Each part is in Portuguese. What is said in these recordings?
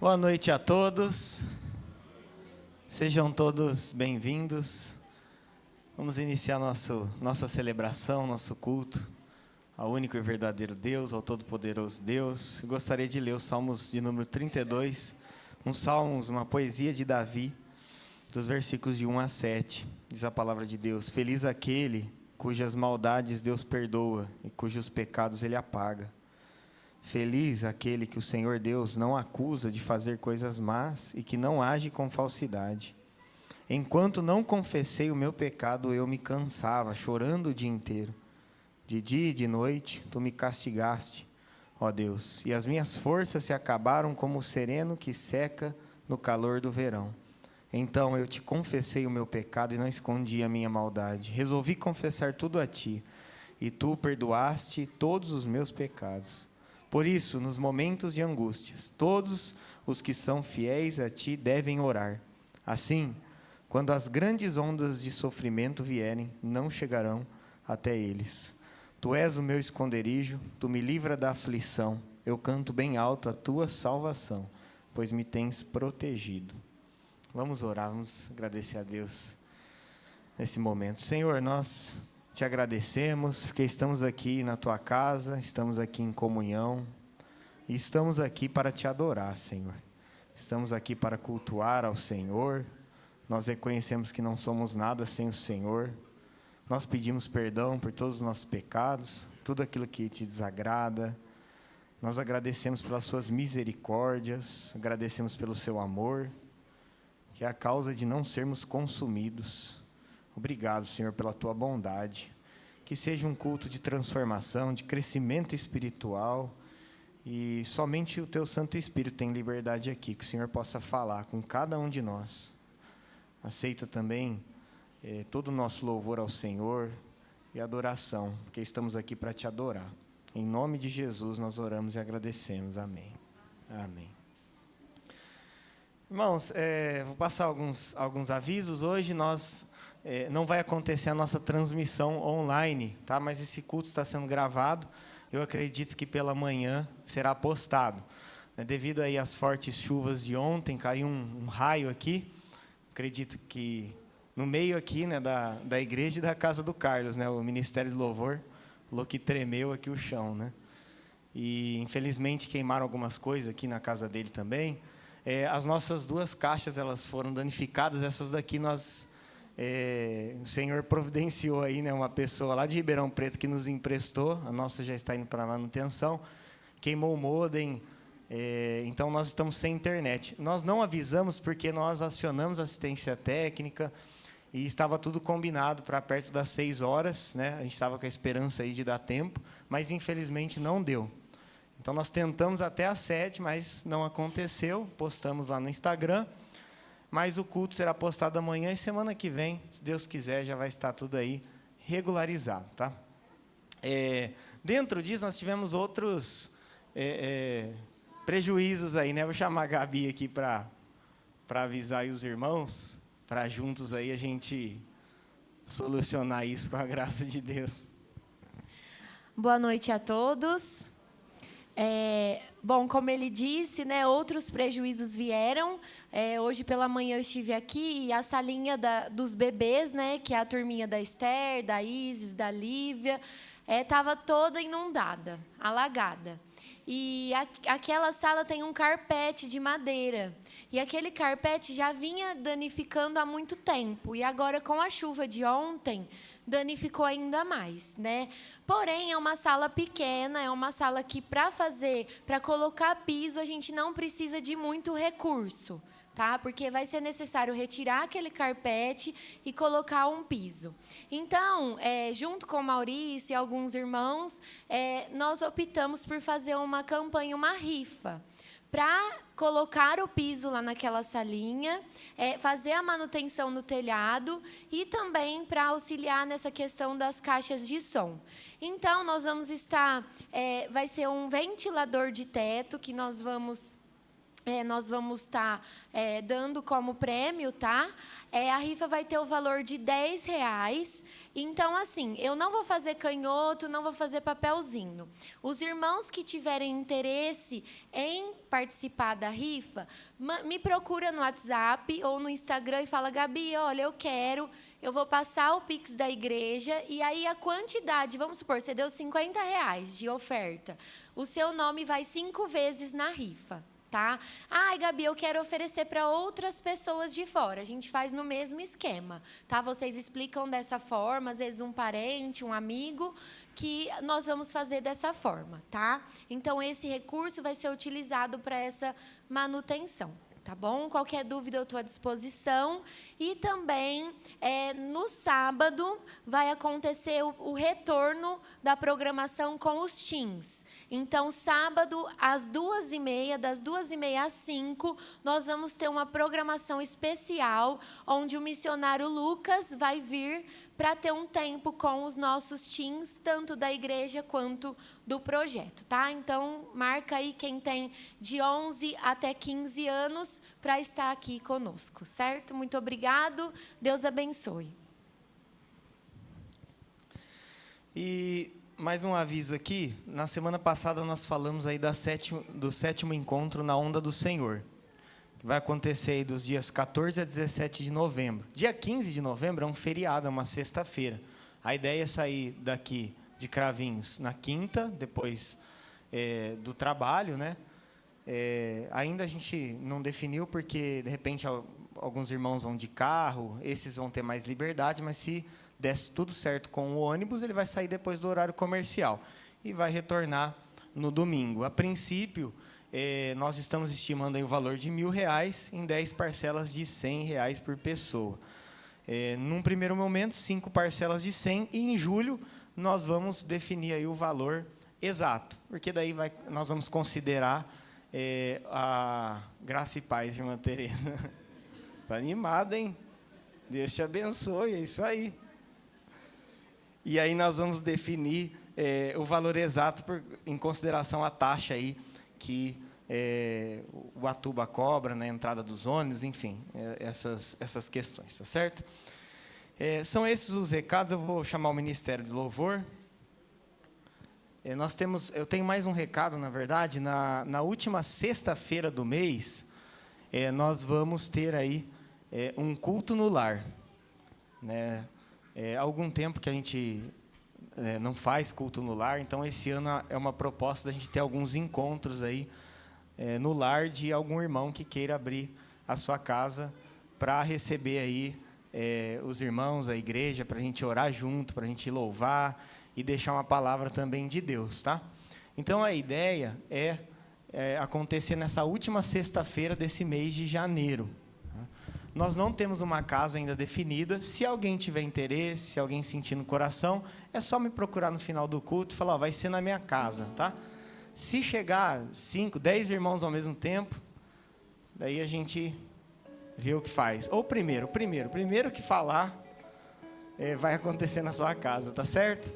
Boa noite a todos, sejam todos bem-vindos. Vamos iniciar nossa celebração, nosso culto ao único e verdadeiro Deus, ao todo-poderoso Deus. Eu gostaria de ler os Salmos de número 32, uma poesia de Davi, dos versículos de 1 a 7. Diz a palavra de Deus: Feliz aquele cujas maldades Deus perdoa e cujos pecados Ele apaga. Feliz aquele que o Senhor Deus não acusa de fazer coisas más e que não age com falsidade. Enquanto não confessei o meu pecado, eu me cansava, chorando o dia inteiro. De dia e de noite, tu me castigaste, ó Deus, e as minhas forças se acabaram como o sereno que seca no calor do verão. Então eu te confessei o meu pecado e não escondi a minha maldade. Resolvi confessar tudo a ti, e tu perdoaste todos os meus pecados. Por isso, nos momentos de angústias, todos os que são fiéis a ti devem orar. Assim, quando as grandes ondas de sofrimento vierem, não chegarão até eles. Tu és o meu esconderijo, tu me livra da aflição. Eu canto bem alto a tua salvação, pois me tens protegido. Vamos orar, vamos agradecer a Deus nesse momento. Senhor, nós te agradecemos porque estamos aqui na tua casa, estamos aqui em comunhão e estamos aqui para te adorar, Senhor. Estamos aqui para cultuar ao Senhor. Nós reconhecemos que não somos nada sem o Senhor. Nós pedimos perdão por todos os nossos pecados, tudo aquilo que te desagrada. Nós agradecemos pelas suas misericórdias, agradecemos pelo seu amor, que é a causa de não sermos consumidos. Obrigado, Senhor, pela tua bondade. Que seja um culto de transformação, de crescimento espiritual, e somente o teu Santo Espírito tem liberdade aqui, que o Senhor possa falar com cada um de nós. Aceita também todo o nosso louvor ao Senhor e adoração, porque estamos aqui para te adorar. Em nome de Jesus nós oramos e agradecemos. Amém. Amém. Irmãos, vou passar alguns avisos. Hoje não vai acontecer a nossa transmissão online, tá? Mas esse culto está sendo gravado. Eu acredito que pela manhã será postado. Devido aí às fortes chuvas de ontem, caiu um raio aqui. Acredito que no meio aqui, né, da igreja e da casa do Carlos, né, o Ministério de Louvor, falou que tremeu aqui o chão, né? E infelizmente queimaram algumas coisas aqui na casa dele também. As nossas duas caixas, elas foram danificadas. Essas daqui o Senhor providenciou aí, né, uma pessoa lá de Ribeirão Preto que nos emprestou. A nossa já está indo para manutenção. Queimou o modem, então nós estamos sem internet. Nós não avisamos porque nós acionamos assistência técnica e estava tudo combinado para perto das 6 horas, né? A gente estava com a esperança aí de dar tempo, mas infelizmente não deu. Então nós tentamos até às 7, mas não aconteceu. Postamos lá no Instagram. Mas o culto será postado amanhã e semana que vem, se Deus quiser, já vai estar tudo aí regularizado, tá? Dentro disso, nós tivemos outros prejuízos aí, né? Vou chamar a Gabi aqui para avisar aí os irmãos, para juntos aí a gente solucionar isso com a graça de Deus. Boa noite a todos. Bom, como ele disse, né, outros prejuízos vieram. Hoje pela manhã eu estive aqui e a salinha dos bebês, né, que é a turminha da Esther, da Isis, da Lívia, estava toda inundada, alagada. E aquela sala tem um carpete de madeira. E aquele carpete já vinha danificando há muito tempo. E agora, com a chuva de ontem, danificou ainda mais, né? Porém, é uma sala pequena, é uma sala que, para colocar piso, a gente não precisa de muito recurso, tá? Porque vai ser necessário retirar aquele carpete e colocar um piso. Então, junto com o Maurício e alguns irmãos, nós optamos por fazer uma campanha, uma rifa, para colocar o piso lá naquela salinha, fazer a manutenção no telhado e também para auxiliar nessa questão das caixas de som. Então, nós vamos vai ser um ventilador de teto que nós vamos nós vamos estar dando como prêmio, tá? A rifa vai ter o valor de R$10. Então, assim, eu não vou fazer canhoto, não vou fazer papelzinho. Os irmãos que tiverem interesse em participar da rifa, me procura no WhatsApp ou no Instagram e fala: Gabi, olha, eu vou passar o Pix da igreja, e aí a quantidade, vamos supor, você deu R$50 de oferta, o seu nome vai 5 vezes na rifa. Tá? Ai, Gabi, eu quero oferecer para outras pessoas de fora. A gente faz no mesmo esquema, tá? Vocês explicam dessa forma, às vezes um parente, um amigo, que nós vamos fazer dessa forma, tá? Então, esse recurso vai ser utilizado para essa manutenção. Tá bom? Qualquer dúvida, eu estou à disposição. E também, no sábado, vai acontecer o retorno da programação com os teens. Então, sábado, às 2h30, das 2h30 às 5h, nós vamos ter uma programação especial, onde o missionário Lucas vai vir para ter um tempo com os nossos teens, tanto da igreja quanto do projeto, tá? Então, marca aí quem tem de 11 até 15 anos para estar aqui conosco, certo? Muito obrigado, Deus abençoe. E mais um aviso aqui, na semana passada nós falamos aí do sétimo encontro na Onda do Senhor, que vai acontecer aí dos dias 14 a 17 de novembro. Dia 15 de novembro é um feriado, é uma sexta-feira. A ideia é sair daqui de Cravinhos na quinta, depois do trabalho, né? Ainda a gente não definiu, porque, de repente, alguns irmãos vão de carro, esses vão ter mais liberdade, mas se desse tudo certo com o ônibus, ele vai sair depois do horário comercial e vai retornar no domingo. A princípio, nós estamos estimando aí o valor de R$1.000 em 10 parcelas de R$100 por pessoa. Num primeiro momento, 5 parcelas de 100, e em julho nós vamos definir aí o valor exato, porque daí nós vamos considerar a Graça e Paz, irmã Tereza. Está animada, hein? Deus te abençoe, é isso aí. E aí nós vamos definir o valor exato em consideração à taxa aí que o Atuba cobra na entrada dos ônibus, enfim, essas questões, tá certo? São esses os recados. Eu vou chamar o Ministério de Louvor. Eu tenho mais um recado, na verdade. Na última sexta-feira do mês, nós vamos ter aí um culto no lar, né? Há algum tempo que a gente não faz culto no lar, então esse ano é uma proposta da gente ter alguns encontros aí no lar de algum irmão que queira abrir a sua casa para receber aí os irmãos, a igreja, para a gente orar junto, para a gente louvar e deixar uma palavra também de Deus, tá? Então a ideia é acontecer nessa última sexta-feira desse mês de janeiro. Nós não temos uma casa ainda definida. Se alguém tiver interesse, se alguém sentir no coração, é só me procurar no final do culto e falar: vai ser na minha casa, tá? Se chegar 5, 10 irmãos ao mesmo tempo, daí a gente vê o que faz. Ou primeiro que falar, vai acontecer na sua casa, tá certo?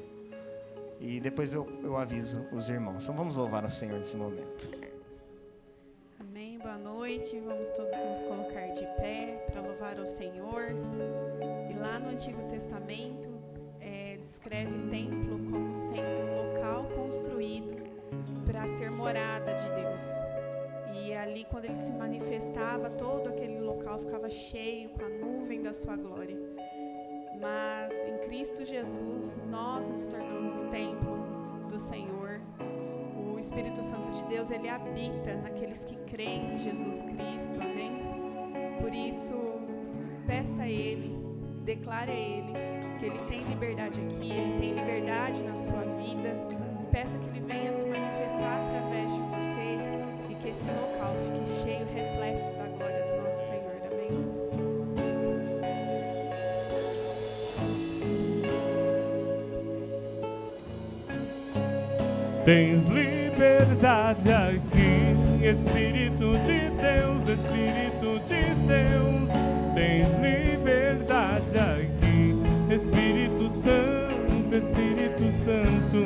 E depois eu aviso os irmãos. Então vamos louvar ao Senhor nesse momento. Amém, boa noite. Vamos todos nos colocar de pé para louvar ao Senhor. E lá no Antigo Testamento, descreve o templo como sendo um local construído para ser morada de Deus. E ali, quando ele se manifestava, todo aquele local ficava cheio com a nuvem da sua glória. Mas em Cristo Jesus, nós nos tornamos templo do Senhor. O Espírito Santo de Deus, ele habita naqueles que creem em Jesus Cristo, amém? Por isso, peça a Ele, declare a Ele que Ele tem liberdade aqui, Ele tem liberdade na sua vida. Peça que Ele venha se manifestar através de você e que esse local fique cheio, repleto da glória do nosso Senhor, amém? Tens liberdade aqui, Espírito de Deus, Espírito de Deus. Tens liberdade aqui, Espírito Santo, Espírito Santo.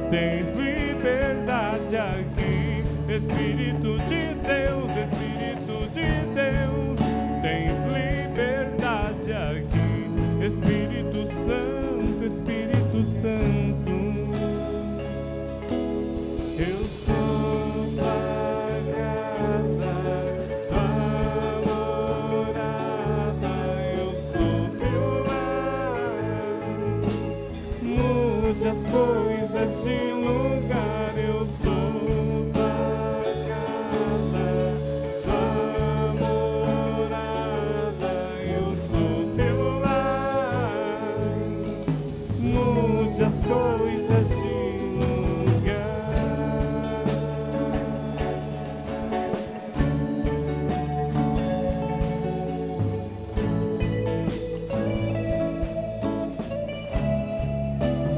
Tens liberdade aqui, Espírito de Deus, Espírito Santo, Espírito Santo. Eu sou tua casa, tua morada, eu sou teu lar. Mude as coisas de lugar, eu sou tua casa, tua morada, eu sou teu lar. Mude as coisas de lugar.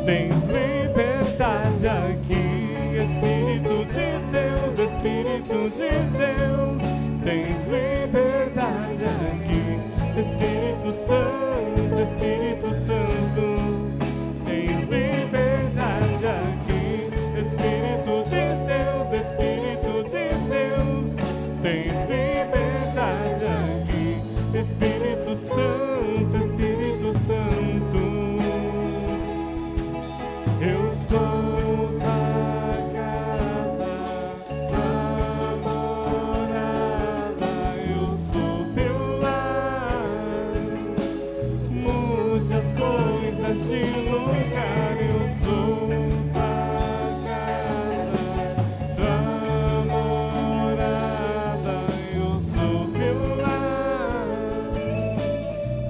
Tens liberdade aqui, Espírito de Deus, Espírito de Deus. Tens liberdade aqui, Espírito Santo, Espírito Santo. Tens liberdade aqui, Espírito de Deus, Espírito de Deus. Tens liberdade aqui, Espírito Santo, Espírito Santo. Eu sou tua casa, tua morada, eu sou teu lar. Mude as coisas de lugar, eu sou tua casa, tua morada, eu sou teu lar.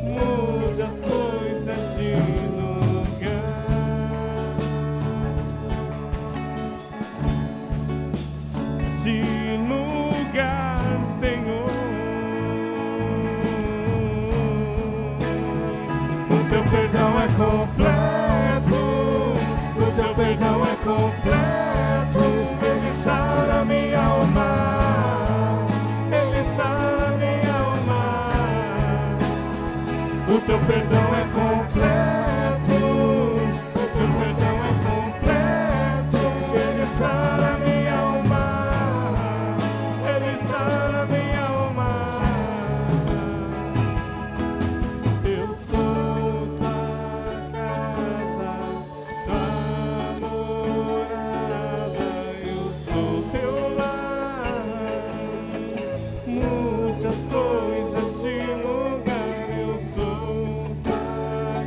Mude as coisas de lugar. De lugar, Senhor. O teu perdão é completo, o teu perdão é completo. Ele sara minha alma, ele sara minha alma. O teu perdão é completo, o teu perdão é completo. Ele sara minha alma. Eu sou tua casa, tua morada, eu sou teu lar. Mude as coisas de lugar, eu sou tua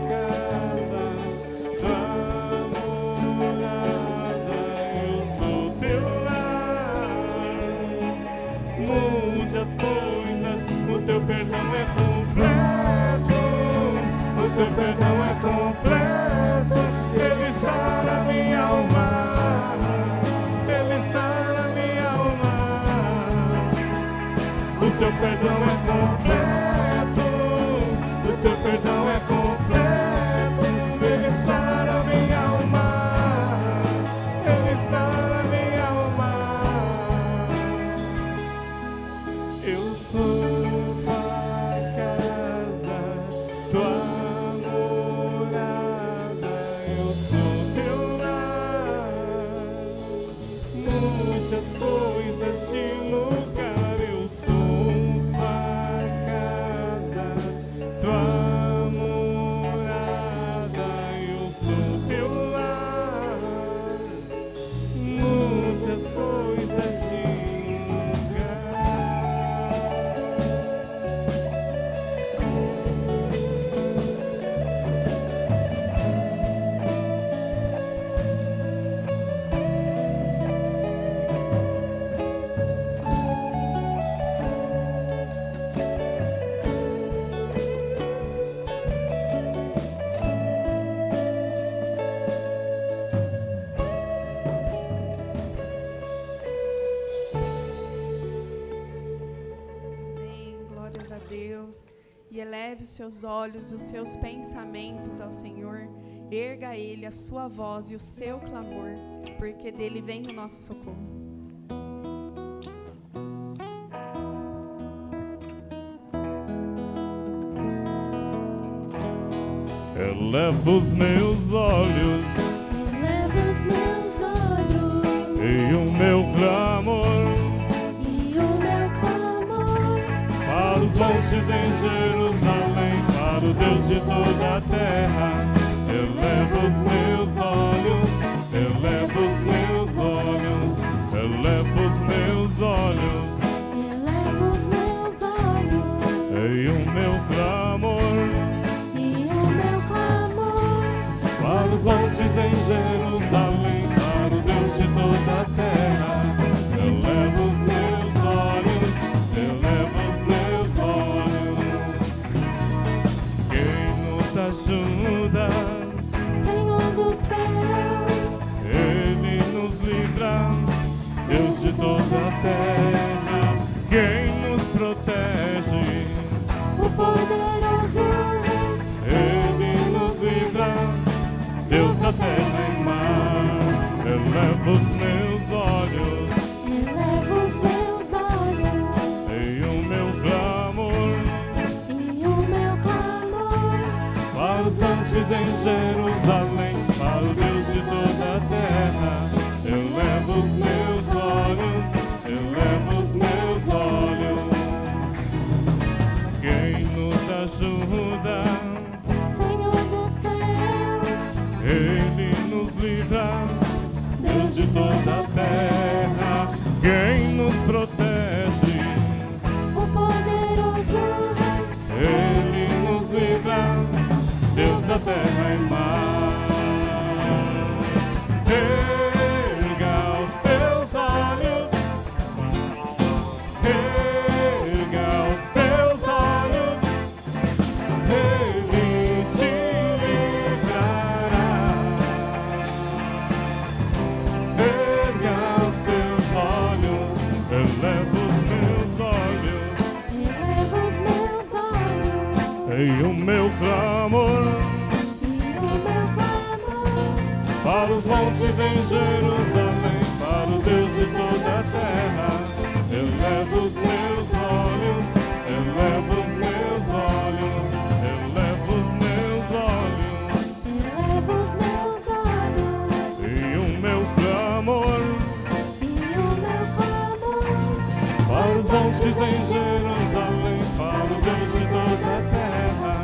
casa, tua morada, eu sou teu lar. Mude as coisas, o teu perdão é completo, o teu perdão é completo. Ele sara minha alma, ele sara minha alma. O teu perdão é completo, o teu perdão é completo. Ele sara minha alma, ele sara minha alma. Eu sou tua casa, tua morada, eu sou teu lar. Mude as coisas de lugar, eu sou tua casa, tua morada, eu sou teu lar. Mude as coisas de lugar. Amém. Glórias a Deus. E eleve os seus olhos, os seus pensamentos ao Senhor. Erga a Ele a sua voz e o seu clamor, porque dele vem o nosso socorro. Eleva os meus olhos Eleva os meus olhos e o meu clamor para os montes em Jerusalém, para o Deus Deus de toda a terra. Elevo os meus olhos, elevo os meus olhos, elevo os meus olhos, elevo os meus olhos, e o meu clamor, para os montes em Jerusalém, para o Deus de toda a terra. Elevo os meus olhos, elevo os meus olhos. Quem nos ajuda? Senhor dos céus, Ele nos livra, Deus de toda a terra. Quem nos protege? o poderoso Rei, Ele nos livra, Deus da terra e mar. Eleva os meus olhos, elevo os meus olhos, e o meu clamor, para os montes em Jerusalém, para o Deus de toda a terra. Eleva os meus olhos, eleva os meus olhos. Quem nos ajuda? Senhor dos céus, Ele nos livra, Deus de toda a terra. Quem nos protege? o poderoso Rei, Ele nos livra, Deus da terra e mar. Erga os teus olhos, erga os teus olhos, Ele te livrará. Erga os teus olhos, eleva os meus olhos, e o meu clamor, para os montes em Jerusalém, para o Deus de toda a terra. Elevo os meus olhos, elevo os meus olhos, elevo os meus olhos, e o meu clamor, para os montes em Jerusalém, para o Deus de toda a terra.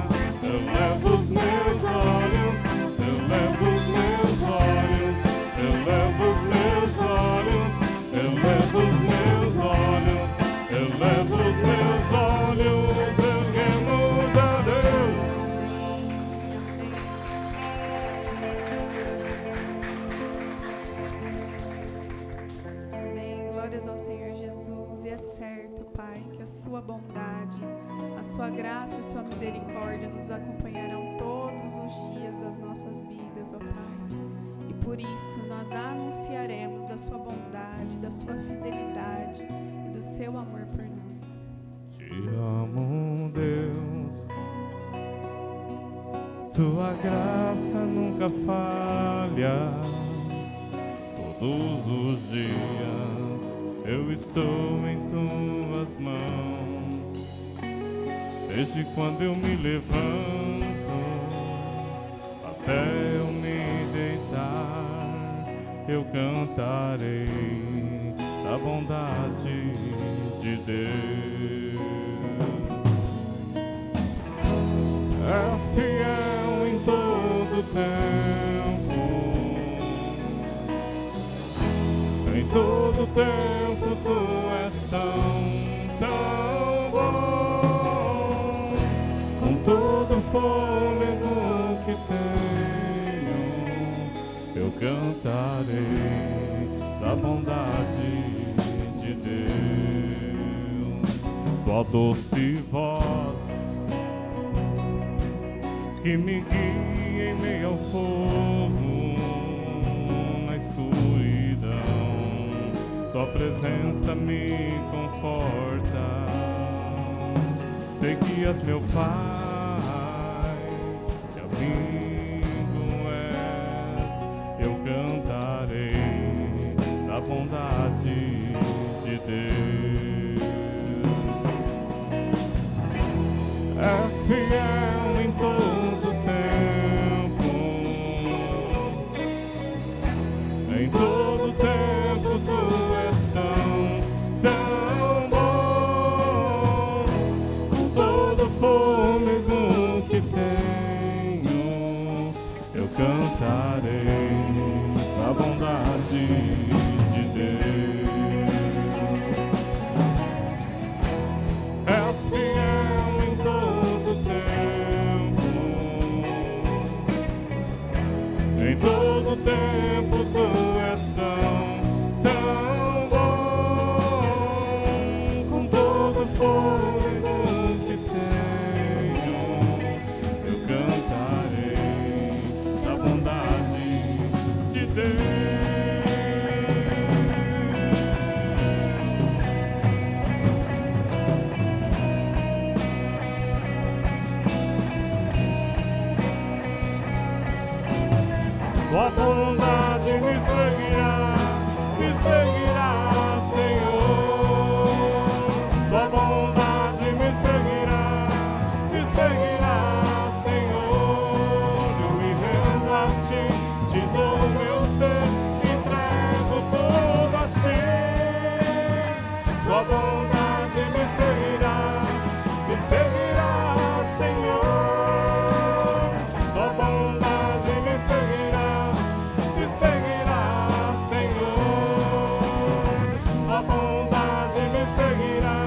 Elevo os meus olhos, elevo os meus olhos, elevo os meus olhos, elevo os meus olhos, elevo os meus olhos, erguemos a Deus. Amém. Glórias ao Senhor Jesus. E é certo, Pai, que a sua bondade, a sua graça e a sua misericórdia nos acompanharão todos os dias das nossas vidas, ó Pai. E por isso nós anunciaremos da sua bondade, da sua fidelidade e do seu amor por nós. Te amo, Deus, tua graça nunca falha. Todos os dias eu estou em tuas mãos. Desde quando eu me levanto até eu me deitar, eu cantarei da bondade de Deus. És fiel em todo tempo, em todo tempo tu és tão bom. Com todo o fôlego que tenho, eu cantarei da bondade de Deus. Tua doce voz que me guia em meio ao fogo, na escuridão, tua presença me conforta. Sei que és meu Pai, que amigo és, eu cantarei da bondade de Deus. És fiel em todo tempo, em todo tempo tu és tão bom. Com todo fôlego cantarei da bondade de Deus. És fiel em todo tempo, em todo tempo tu és tão bom, com todo fôlego que tenho, eu cantarei da bondade de Deus. Tua bondade me seguirá, Senhor. Tua bondade me seguirá, Senhor. Eu me rendo a ti, te dou o meu ser, entrego tudo a ti. Tua bondade me seguirá, Senhor. Tua bondade me seguirá, Senhor. Tua bondade me seguirá,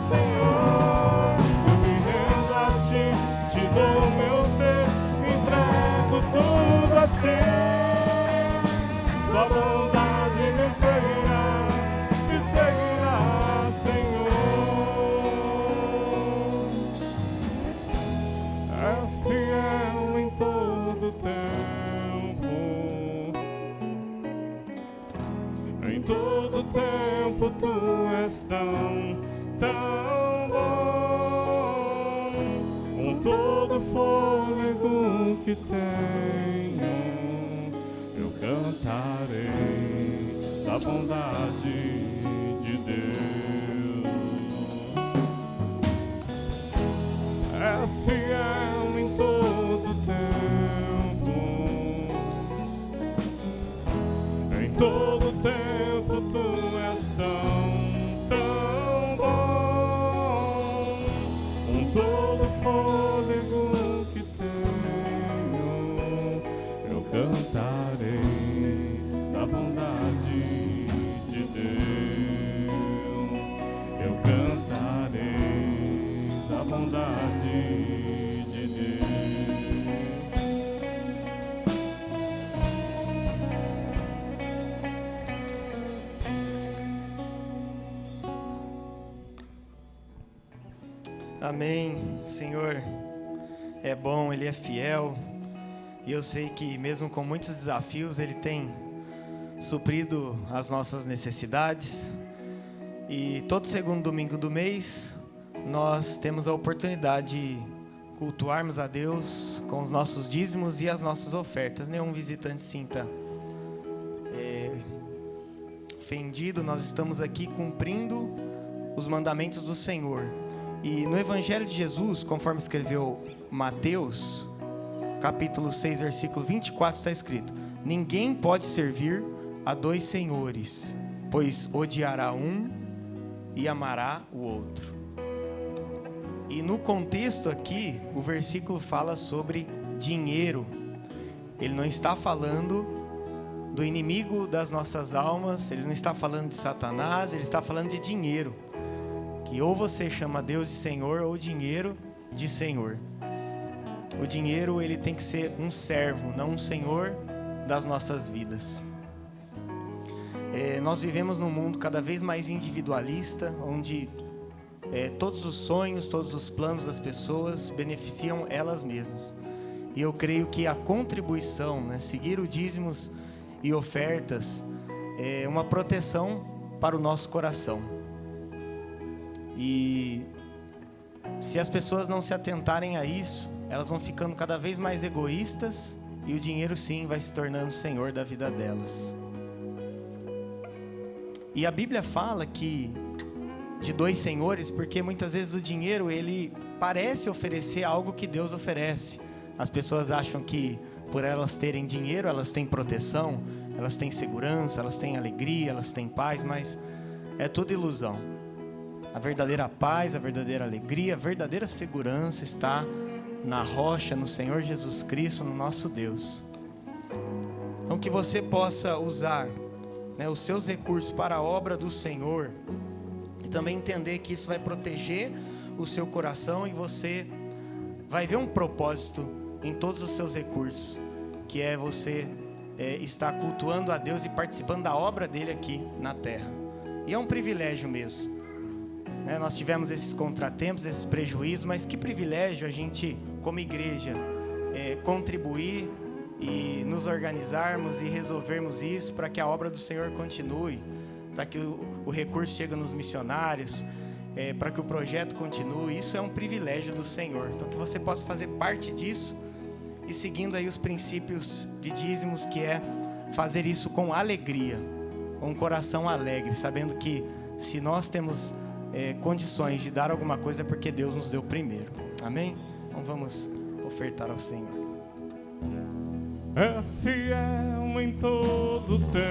Senhor. Eu me rendo a ti, te dou o meu ser, entrego tudo a ti. Tua bondade me seguirá, Senhor. És fiel em todo tempo, em todo tempo tu és tão bom, com todo fôlego que tenho, eu cantarei da bondade de Deus. És fiel em todo tempo, em todo tempo tu és tão bom, com todo fôlego que tenho, eu cantarei da bondade de Deus. Eu cantarei da bondade de Deus. Amém. Senhor é bom, Ele é fiel. E eu sei que mesmo com muitos desafios, Ele tem suprido as nossas necessidades. E todo segundo domingo do mês, nós temos a oportunidade de cultuarmos a Deus com os nossos dízimos e as nossas ofertas. Nenhum visitante sinta ofendido, nós estamos aqui cumprindo os mandamentos do Senhor. E no Evangelho de Jesus, conforme escreveu Mateus, capítulo 6, versículo 24, está escrito: ninguém pode servir a dois senhores, pois odiará um e amará o outro. E no contexto aqui, o versículo fala sobre dinheiro. Ele não está falando do inimigo das nossas almas, ele não está falando de Satanás, ele está falando de dinheiro. Que ou você chama Deus de Senhor ou dinheiro de Senhor. O dinheiro, ele tem que ser um servo, não um senhor das nossas vidas. Nós vivemos num mundo cada vez mais individualista, onde todos os sonhos, todos os planos das pessoas beneficiam elas mesmas. E eu creio que a contribuição, seguir os dízimos e ofertas, é uma proteção para o nosso coração. E se as pessoas não se atentarem a isso, elas vão ficando cada vez mais egoístas e o dinheiro sim vai se tornando senhor da vida delas. E a Bíblia fala que de dois senhores, porque muitas vezes o dinheiro ele parece oferecer algo que Deus oferece. As pessoas acham que por elas terem dinheiro, elas têm proteção, elas têm segurança, elas têm alegria, elas têm paz, mas é tudo ilusão. A verdadeira paz, a verdadeira alegria, a verdadeira segurança está na rocha, no Senhor Jesus Cristo, no nosso Deus. Então que você possa usar, né, os seus recursos para a obra do Senhor, e também entender que isso vai proteger o seu coração, e você vai ver um propósito em todos os seus recursos, que é você estar cultuando a Deus e participando da obra dele aqui na terra. E é um privilégio mesmo, né? Nós tivemos esses contratempos, esses prejuízos, mas que privilégio a gente, como igreja, contribuir e nos organizarmos e resolvermos isso para que a obra do Senhor continue, para que o recurso chegue nos missionários, para que o projeto continue. Isso é um privilégio do Senhor. Então que você possa fazer parte disso e seguindo aí os princípios de dízimos, que é fazer isso com alegria, com um coração alegre, sabendo que se nós temos condições de dar alguma coisa é porque Deus nos deu primeiro. Amém? Então vamos ofertar ao Senhor. És fiel em todo tempo,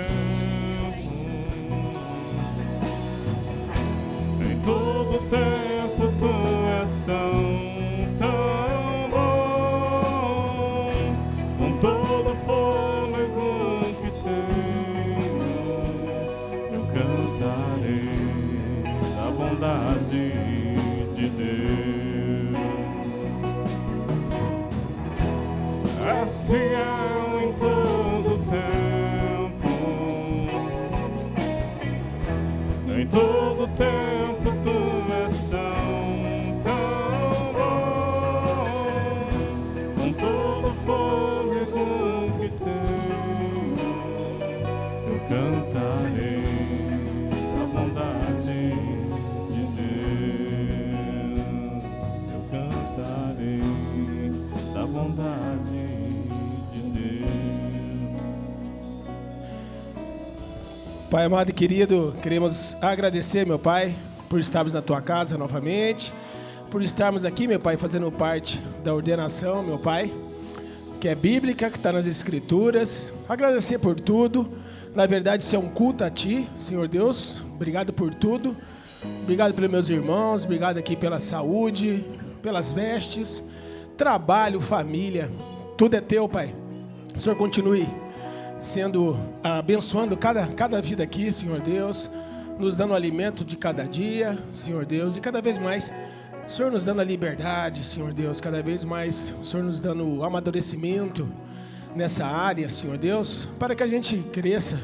em todo tempo tu és tão bom, com todo o fôlego que tenho, eu cantarei a bondade de Deus. És fiel em todo tempo, em todo tempo tu és tão bom, com todo o fôlego que tenho, eu cantarei a bondade de Deus, eu cantarei da bondade de Deus. Pai amado e querido, queremos agradecer, meu Pai, por estarmos na Tua casa novamente, por estarmos aqui, meu Pai, fazendo parte da ordenação, meu Pai, que é bíblica, que está nas Escrituras. Agradecer por tudo. Na verdade, isso é um culto a Ti, Senhor Deus. Obrigado por tudo. Obrigado pelos meus irmãos, obrigado aqui pela saúde, pelas vestes, trabalho, família. Tudo é Teu, Pai. O Senhor continue abençoando cada vida aqui, Senhor Deus, nos dando o alimento de cada dia, Senhor Deus, e cada vez mais o Senhor nos dando a liberdade, Senhor Deus, cada vez mais o Senhor nos dando o amadurecimento nessa área, Senhor Deus, para que a gente cresça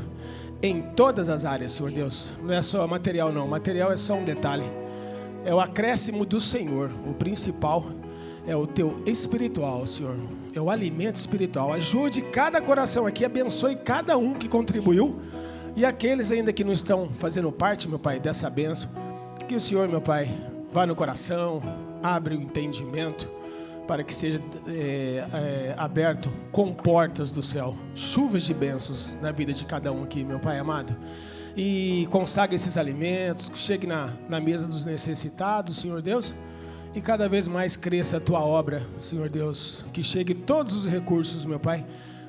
em todas as áreas, Senhor Deus. Não é só material não, material é só um detalhe, é o acréscimo do Senhor. O principal é o teu espiritual, Senhor, é o alimento espiritual. Ajude cada coração aqui, abençoe cada um que contribuiu, e aqueles ainda que não estão fazendo parte, meu Pai, dessa bênção, que o Senhor, meu Pai, vá no coração, abre o entendimento, para que seja aberto com portas do céu, chuvas de bênçãos na vida de cada um aqui, meu Pai amado. E consagre esses alimentos, que chegue na mesa dos necessitados, Senhor Deus, e cada vez mais cresça a Tua obra, Senhor Deus, que chegue todos os recursos, meu Pai,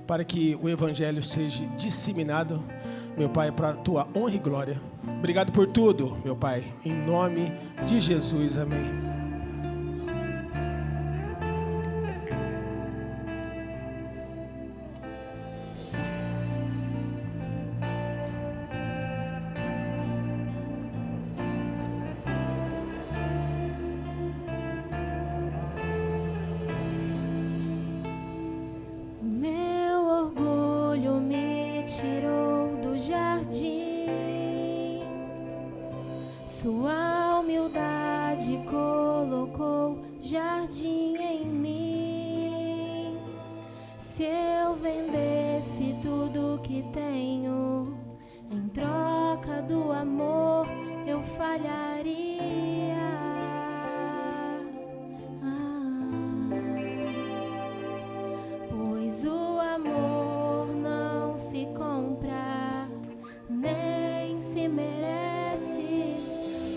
para que o Evangelho seja disseminado, meu Pai, para a Tua honra e glória. Obrigado por tudo, meu Pai, em nome de Jesus, amém. Sua humildade colocou jardim em mim. Se eu vendesse tudo que tenho em troca do amor, eu falharia. Pois o amor não se compra, nem se merece.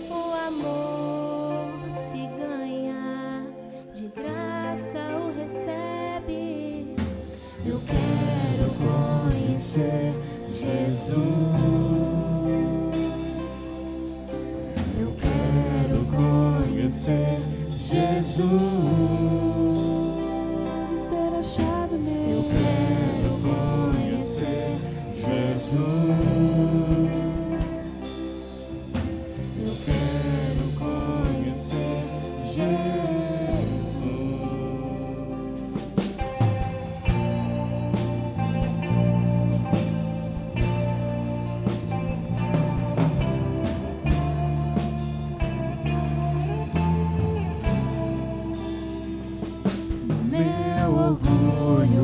O amor se ganha, de graça o recebe. Eu quero conhecer Jesus. Eu quero conhecer Jesus.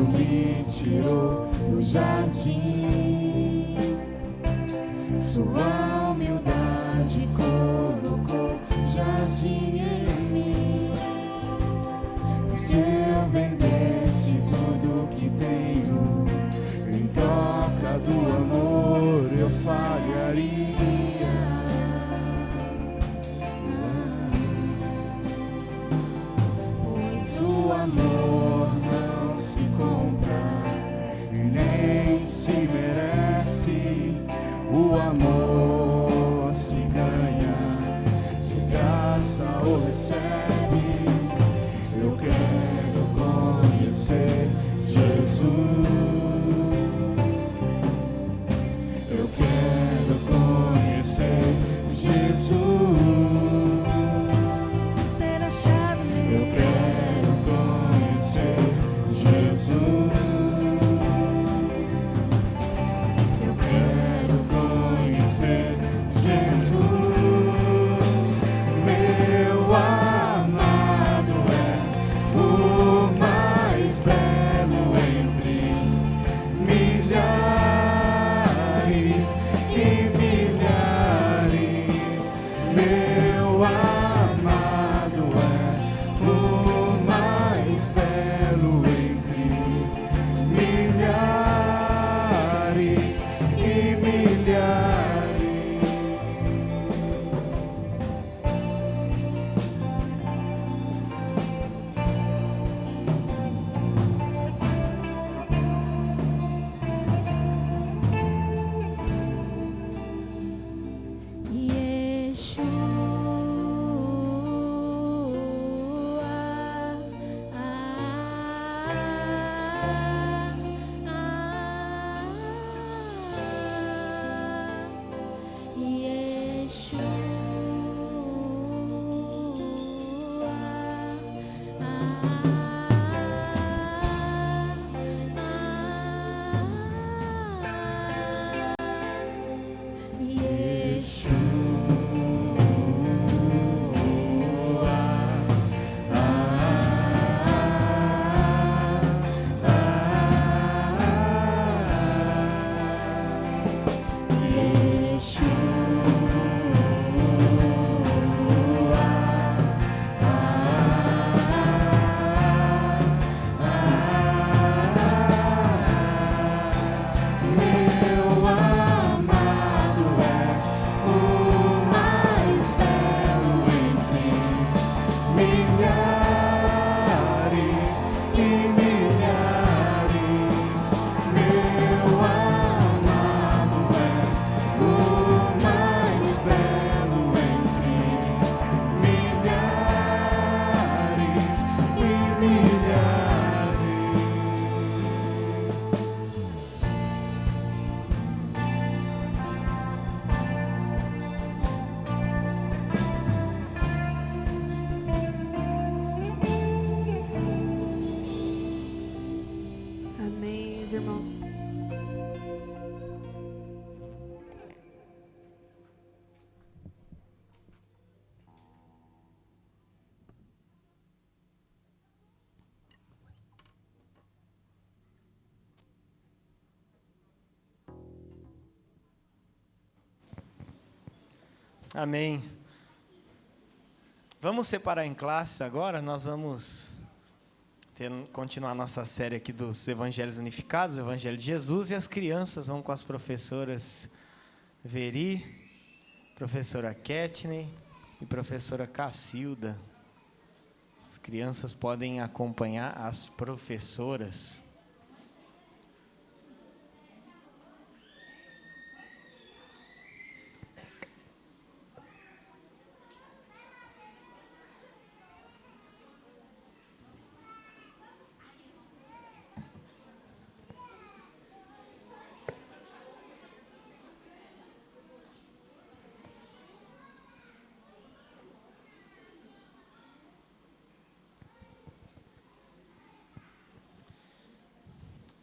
me tirou do jardim. Sua humildade colocou jardim em mim. Se eu vendesse tudo que tenho em troca do amor, eu falharia. Pois o amor não se compra e nem se merece. O amor se ganha, de graça ou recebe. Eu quero conhecer Jesus. Eu quero conhecer Jesus. Ser achado nele. Eu quero conhecer Jesus. Eu quero conhecer Jesus. Meu amado é o mais belo entre milhares e milhares. Meu amado é o mais belo entre milhares e milhares. Amém, meus irmãos. Amém. Vamos separar em classe agora. Nós vamos continuar nossa série aqui dos Evangelhos Unificados, o Evangelho de Jesus, e as crianças vão com as professoras Veri, professora Ketney e professora Cacilda. As crianças podem acompanhar as professoras.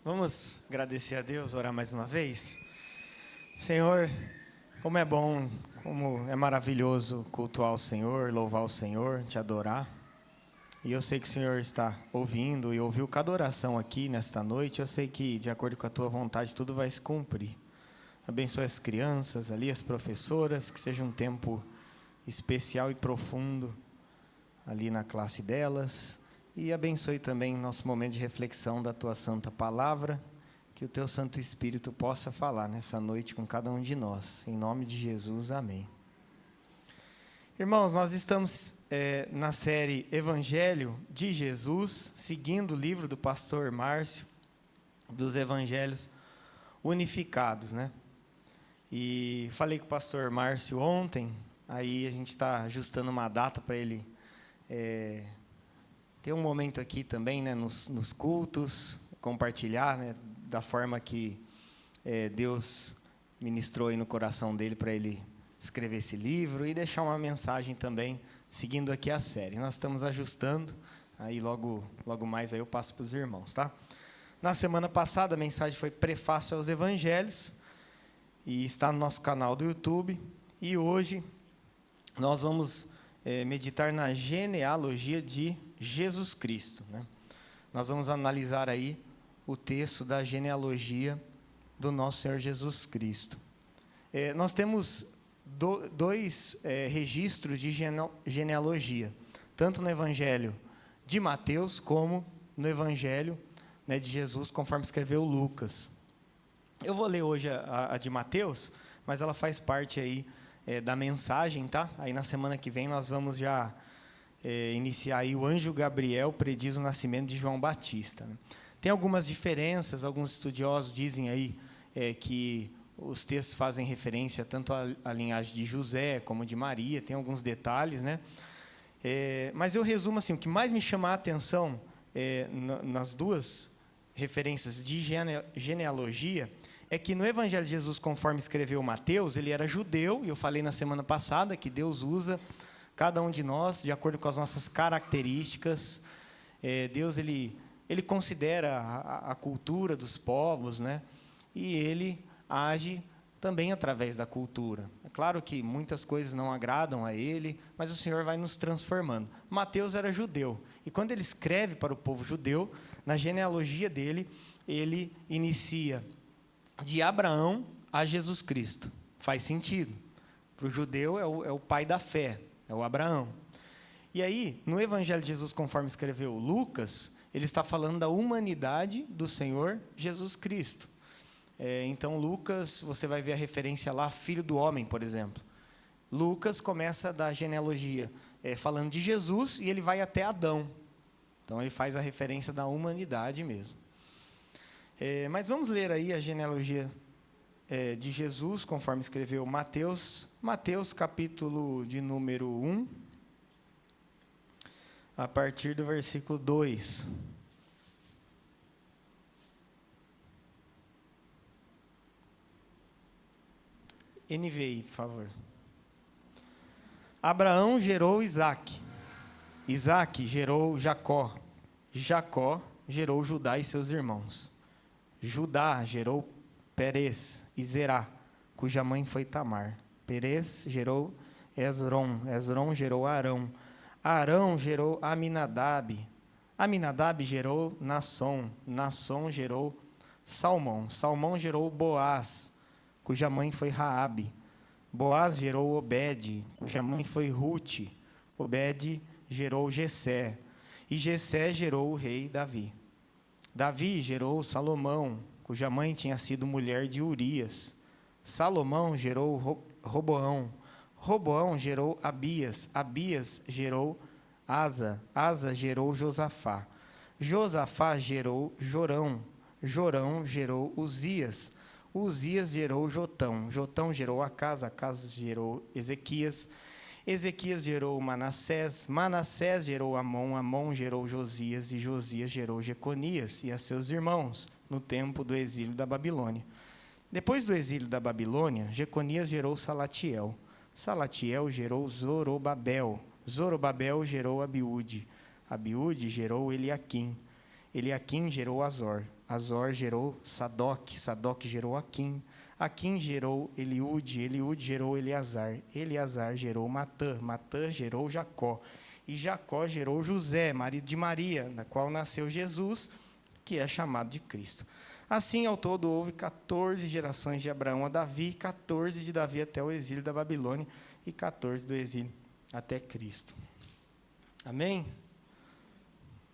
Vamos agradecer a Deus, orar mais uma vez. Senhor, como é bom, como é maravilhoso cultuar o Senhor, louvar o Senhor, te adorar. E eu sei que o Senhor está ouvindo e ouviu cada oração aqui nesta noite. Eu sei que, de acordo com a Tua vontade, tudo vai se cumprir. Abençoe as crianças ali, as professoras, que seja um tempo especial e profundo ali na classe delas. E abençoe também nosso momento de reflexão da Tua Santa Palavra, que o Teu Santo Espírito possa falar nessa noite com cada um de nós. Em nome de Jesus, amém. Irmãos, nós estamos na série Evangelho de Jesus, seguindo o livro do pastor Márcio, dos Evangelhos Unificados, né? E falei com o pastor Márcio ontem, aí a gente está ajustando uma data para ele ter um momento aqui também, né, nos cultos, compartilhar, né, da forma que Deus ministrou aí no coração dele para ele escrever esse livro e deixar uma mensagem também, seguindo aqui a série. Nós estamos ajustando, aí logo mais aí eu passo para os irmãos, tá? Na semana passada a mensagem foi Prefácio aos Evangelhos, e está no nosso canal do YouTube, e hoje nós vamos meditar na genealogia de Jesus Cristo, né? Nós vamos analisar aí o texto da genealogia do nosso Senhor Jesus Cristo. Nós temos dois registros de genealogia, tanto no Evangelho de Mateus, como no Evangelho, né, de Jesus, conforme escreveu Lucas. Eu vou ler hoje a de Mateus, mas ela faz parte aí da mensagem, tá? Aí na semana que vem nós vamos já iniciar aí o anjo Gabriel prediz o nascimento de João Batista, né? Tem algumas diferenças, alguns estudiosos dizem aí que os textos fazem referência tanto à linhagem de José como de Maria, tem alguns detalhes, né? Mas eu resumo assim, o que mais me chama a atenção nas duas referências de genealogia é que no Evangelho de Jesus, conforme escreveu Mateus, ele era judeu, e eu falei na semana passada que Deus usa cada um de nós de acordo com as nossas características. Deus, ele considera a cultura dos povos, né? E ele age também através da cultura. É claro que muitas coisas não agradam a ele, mas o Senhor vai nos transformando. Mateus era judeu, e quando ele escreve para o povo judeu, na genealogia dele, ele inicia de Abraão a Jesus Cristo. Faz sentido. Para o judeu é o pai da fé, é o Abraão. E aí, no Evangelho de Jesus, conforme escreveu Lucas, ele está falando da humanidade do Senhor Jesus Cristo. Então, Lucas, você vai ver a referência lá, filho do homem, por exemplo. Lucas começa da genealogia falando de Jesus e ele vai até Adão. Então, ele faz a referência da humanidade mesmo. Mas vamos ler aí a genealogia de Jesus, conforme escreveu Mateus. Mateus, capítulo de número 1, a partir do versículo 2. NVI, por favor. Abraão gerou Isaque. Isaque gerou Jacó. Jacó gerou Judá e seus irmãos. Judá gerou Perez e Zerá, cuja mãe foi Tamar. Perez gerou Esrom. Esrom gerou Arão. Arão gerou Aminadab. Aminadab gerou Nasson. Nasson gerou Salmão. Salmão gerou Boaz, cuja mãe foi Raabe. Boaz gerou Obed, cuja mãe foi Rute. Obed gerou Jessé. E Jessé gerou o rei Davi. Davi gerou Salomão, cuja mãe tinha sido mulher de Urias. Salomão gerou Roboão. Roboão gerou Abias. Abias gerou Asa. Asa gerou Josafá. Josafá gerou Jorão. Jorão gerou Uzias. Uzias gerou Jotão. Jotão gerou Acas. Acas gerou Ezequias. Ezequias gerou Manassés. Manassés gerou Amon. Amon gerou Josias. E Josias gerou Jeconias e a seus irmãos, no tempo do exílio da Babilônia. Depois do exílio da Babilônia, Jeconias gerou Salatiel. Salatiel gerou Zorobabel. Zorobabel gerou Abiúde. Abiúde gerou Eliaquim. Eliaquim gerou Azor. Azor gerou Sadoc. Sadoc gerou Aquim. Aquim gerou Eliúde. Eliúde gerou Eleazar. Eleazar gerou Matã. Matã gerou Jacó. e Jacó gerou José, marido de Maria, da qual nasceu Jesus, que é chamado de Cristo. Assim, ao todo, houve 14 gerações de Abraão a Davi, 14 de Davi até o exílio da Babilônia e 14 do exílio até Cristo. Amém?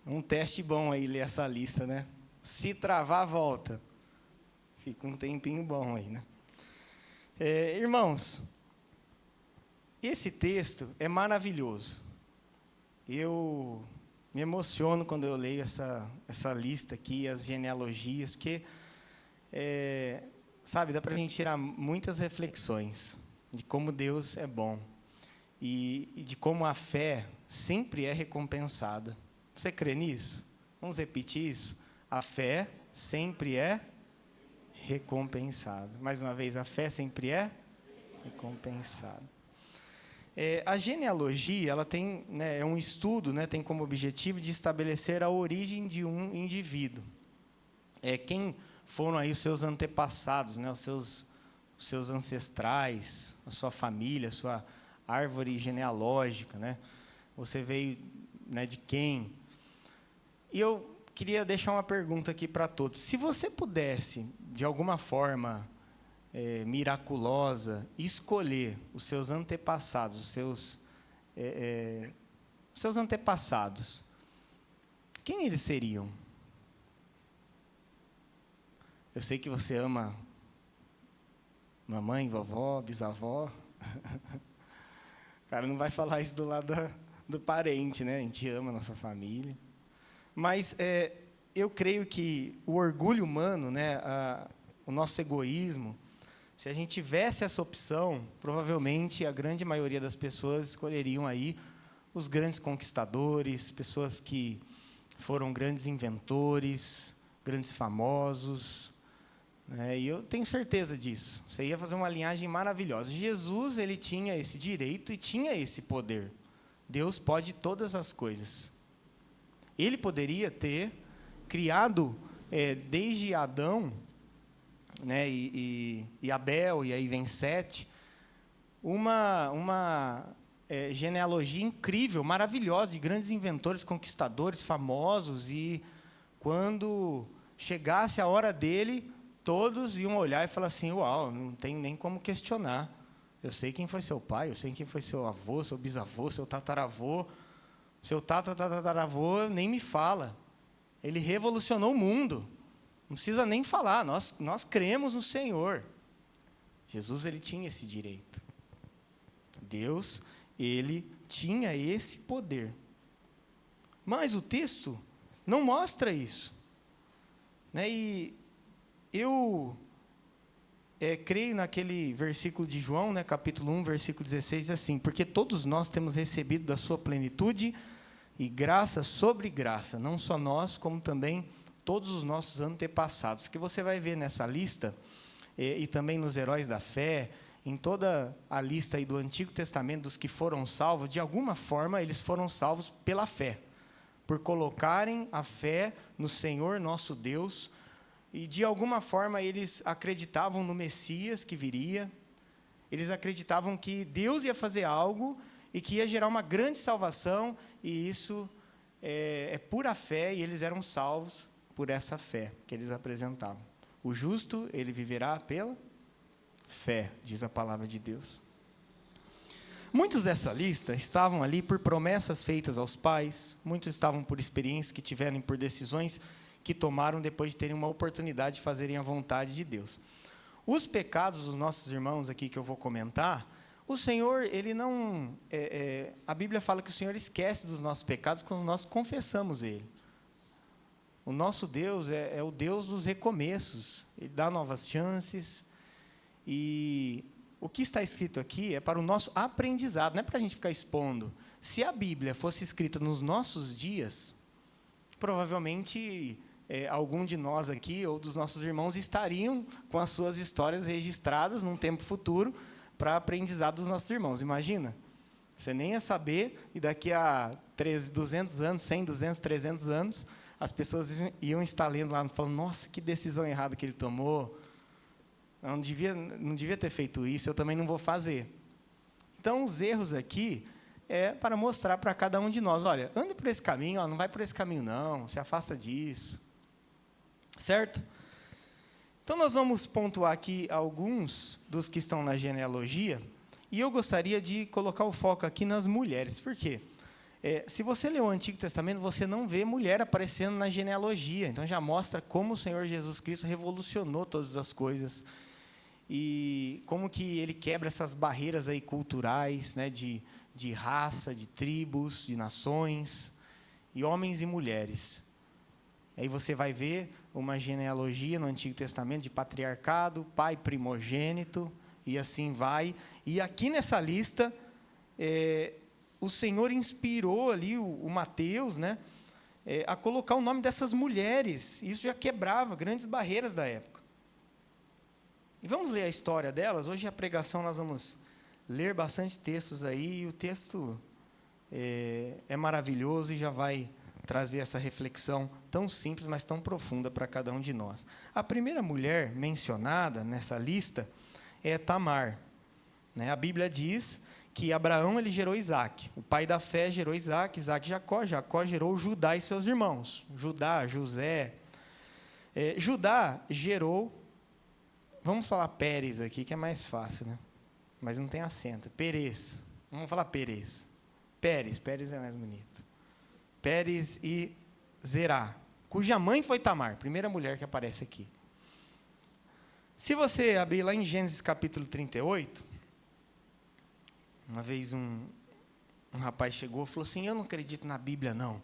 Um teste bom aí ler essa lista, né? Se travar, volta. Fica um tempinho bom aí, né? Irmãos, esse texto é maravilhoso. Eu me emociono quando eu leio essa lista aqui, as genealogias, porque, sabe, dá para a gente tirar muitas reflexões de como Deus é bom e de como a fé sempre é recompensada. Você crê nisso? Vamos repetir isso? A fé sempre é recompensada. Mais uma vez, a fé sempre é recompensada. A genealogia, ela tem, né, é um estudo, né, tem como objetivo de estabelecer a origem de um indivíduo. Quem foram aí os seus antepassados, né, os seus ancestrais, a sua família, a sua árvore genealógica, né? Você veio, né, de quem? E eu queria deixar uma pergunta aqui para todos. Se você pudesse, de alguma forma miraculosa, escolher os seus antepassados, os seus antepassados, quem eles seriam? Eu sei que você ama mamãe, vovó, bisavó. O cara não vai falar isso do lado do parente, né? A gente ama a nossa família. Mas eu creio que o orgulho humano, né, o nosso egoísmo, se a gente tivesse essa opção, provavelmente a grande maioria das pessoas escolheriam aí os grandes conquistadores, pessoas que foram grandes inventores, grandes famosos, né? E eu tenho certeza disso. Você ia fazer uma linhagem maravilhosa. Jesus, ele tinha esse direito e tinha esse poder. Deus pode todas as coisas. Ele poderia ter criado, desde Adão, né, e Abel, e aí vem Sete, uma genealogia incrível, maravilhosa, de grandes inventores, conquistadores, famosos, e quando chegasse a hora dele, todos iam olhar e falar assim, uau, não tem nem como questionar. Eu sei quem foi seu pai, eu sei quem foi seu avô, seu bisavô, seu tataravô. Seu tataravô nem me fala. Ele revolucionou o mundo. Não precisa nem falar, nós cremos no Senhor. Jesus, ele tinha esse direito. Deus, ele tinha esse poder. Mas o texto não mostra isso, né? E eu creio naquele versículo de João, né, capítulo 1, versículo 16, diz assim, porque todos nós temos recebido da sua plenitude e graça sobre graça, não só nós, como também todos os nossos antepassados. Porque você vai ver nessa lista, e também nos heróis da fé, em toda a lista aí do Antigo Testamento, dos que foram salvos, de alguma forma eles foram salvos pela fé, por colocarem a fé no Senhor nosso Deus. E, de alguma forma, eles acreditavam no Messias que viria, eles acreditavam que Deus ia fazer algo e que ia gerar uma grande salvação, e isso é pura fé, e eles eram salvos por essa fé que eles apresentavam. O justo, ele viverá pela fé, diz a palavra de Deus. Muitos dessa lista estavam ali por promessas feitas aos pais, muitos estavam por experiências que tiveram e por decisões que tomaram depois de terem uma oportunidade de fazerem a vontade de Deus. Os pecados dos nossos irmãos aqui que eu vou comentar, o Senhor, ele não... a Bíblia fala que o Senhor esquece dos nossos pecados quando nós confessamos Ele. O nosso Deus é o Deus dos recomeços. Ele dá novas chances. E o que está escrito aqui é para o nosso aprendizado, não é para a gente ficar expondo. Se a Bíblia fosse escrita nos nossos dias, provavelmente algum de nós aqui, ou dos nossos irmãos, estariam com as suas histórias registradas num tempo futuro para aprendizado dos nossos irmãos. Imagina, você nem ia saber, e daqui a 200 anos, 100, 200, 300 anos, as pessoas iam estar lendo lá, falando, nossa, que decisão errada que ele tomou, não devia ter feito isso, eu também não vou fazer. Então, os erros aqui, é para mostrar para cada um de nós, olha, anda por esse caminho, não vai por esse caminho não, se afasta disso. Certo? Então, nós vamos pontuar aqui alguns dos que estão na genealogia, e eu gostaria de colocar o foco aqui nas mulheres. Por quê? Se você lê o Antigo Testamento, você não vê mulher aparecendo na genealogia. Então, já mostra como o Senhor Jesus Cristo revolucionou todas as coisas, e como que ele quebra essas barreiras aí culturais, né, de raça, de tribos, de nações, e homens e mulheres. Aí você vai ver uma genealogia no Antigo Testamento de patriarcado, pai primogênito, e assim vai. E aqui nessa lista, o Senhor inspirou ali o Mateus, né, a colocar o nome dessas mulheres. Isso já quebrava grandes barreiras da época. E vamos ler a história delas. Hoje a pregação nós vamos ler bastante textos aí, e o texto é maravilhoso e já vai trazer essa reflexão tão simples, mas tão profunda para cada um de nós. A primeira mulher mencionada nessa lista é Tamar. Né? A Bíblia diz que Abraão ele gerou Isaac. O pai da fé gerou Isaac, Isaac Jacó, Jacó gerou Judá e seus irmãos. Judá, José. Judá gerou, vamos falar Pérez aqui, que é mais fácil, né? Mas não tem acento. Perez. Vamos falar Perez. Pérez é mais bonito. Pérez e Zerá, cuja mãe foi Tamar, primeira mulher que aparece aqui. Se você abrir lá em Gênesis capítulo 38, uma vez um rapaz chegou e falou assim, eu não acredito na Bíblia, não.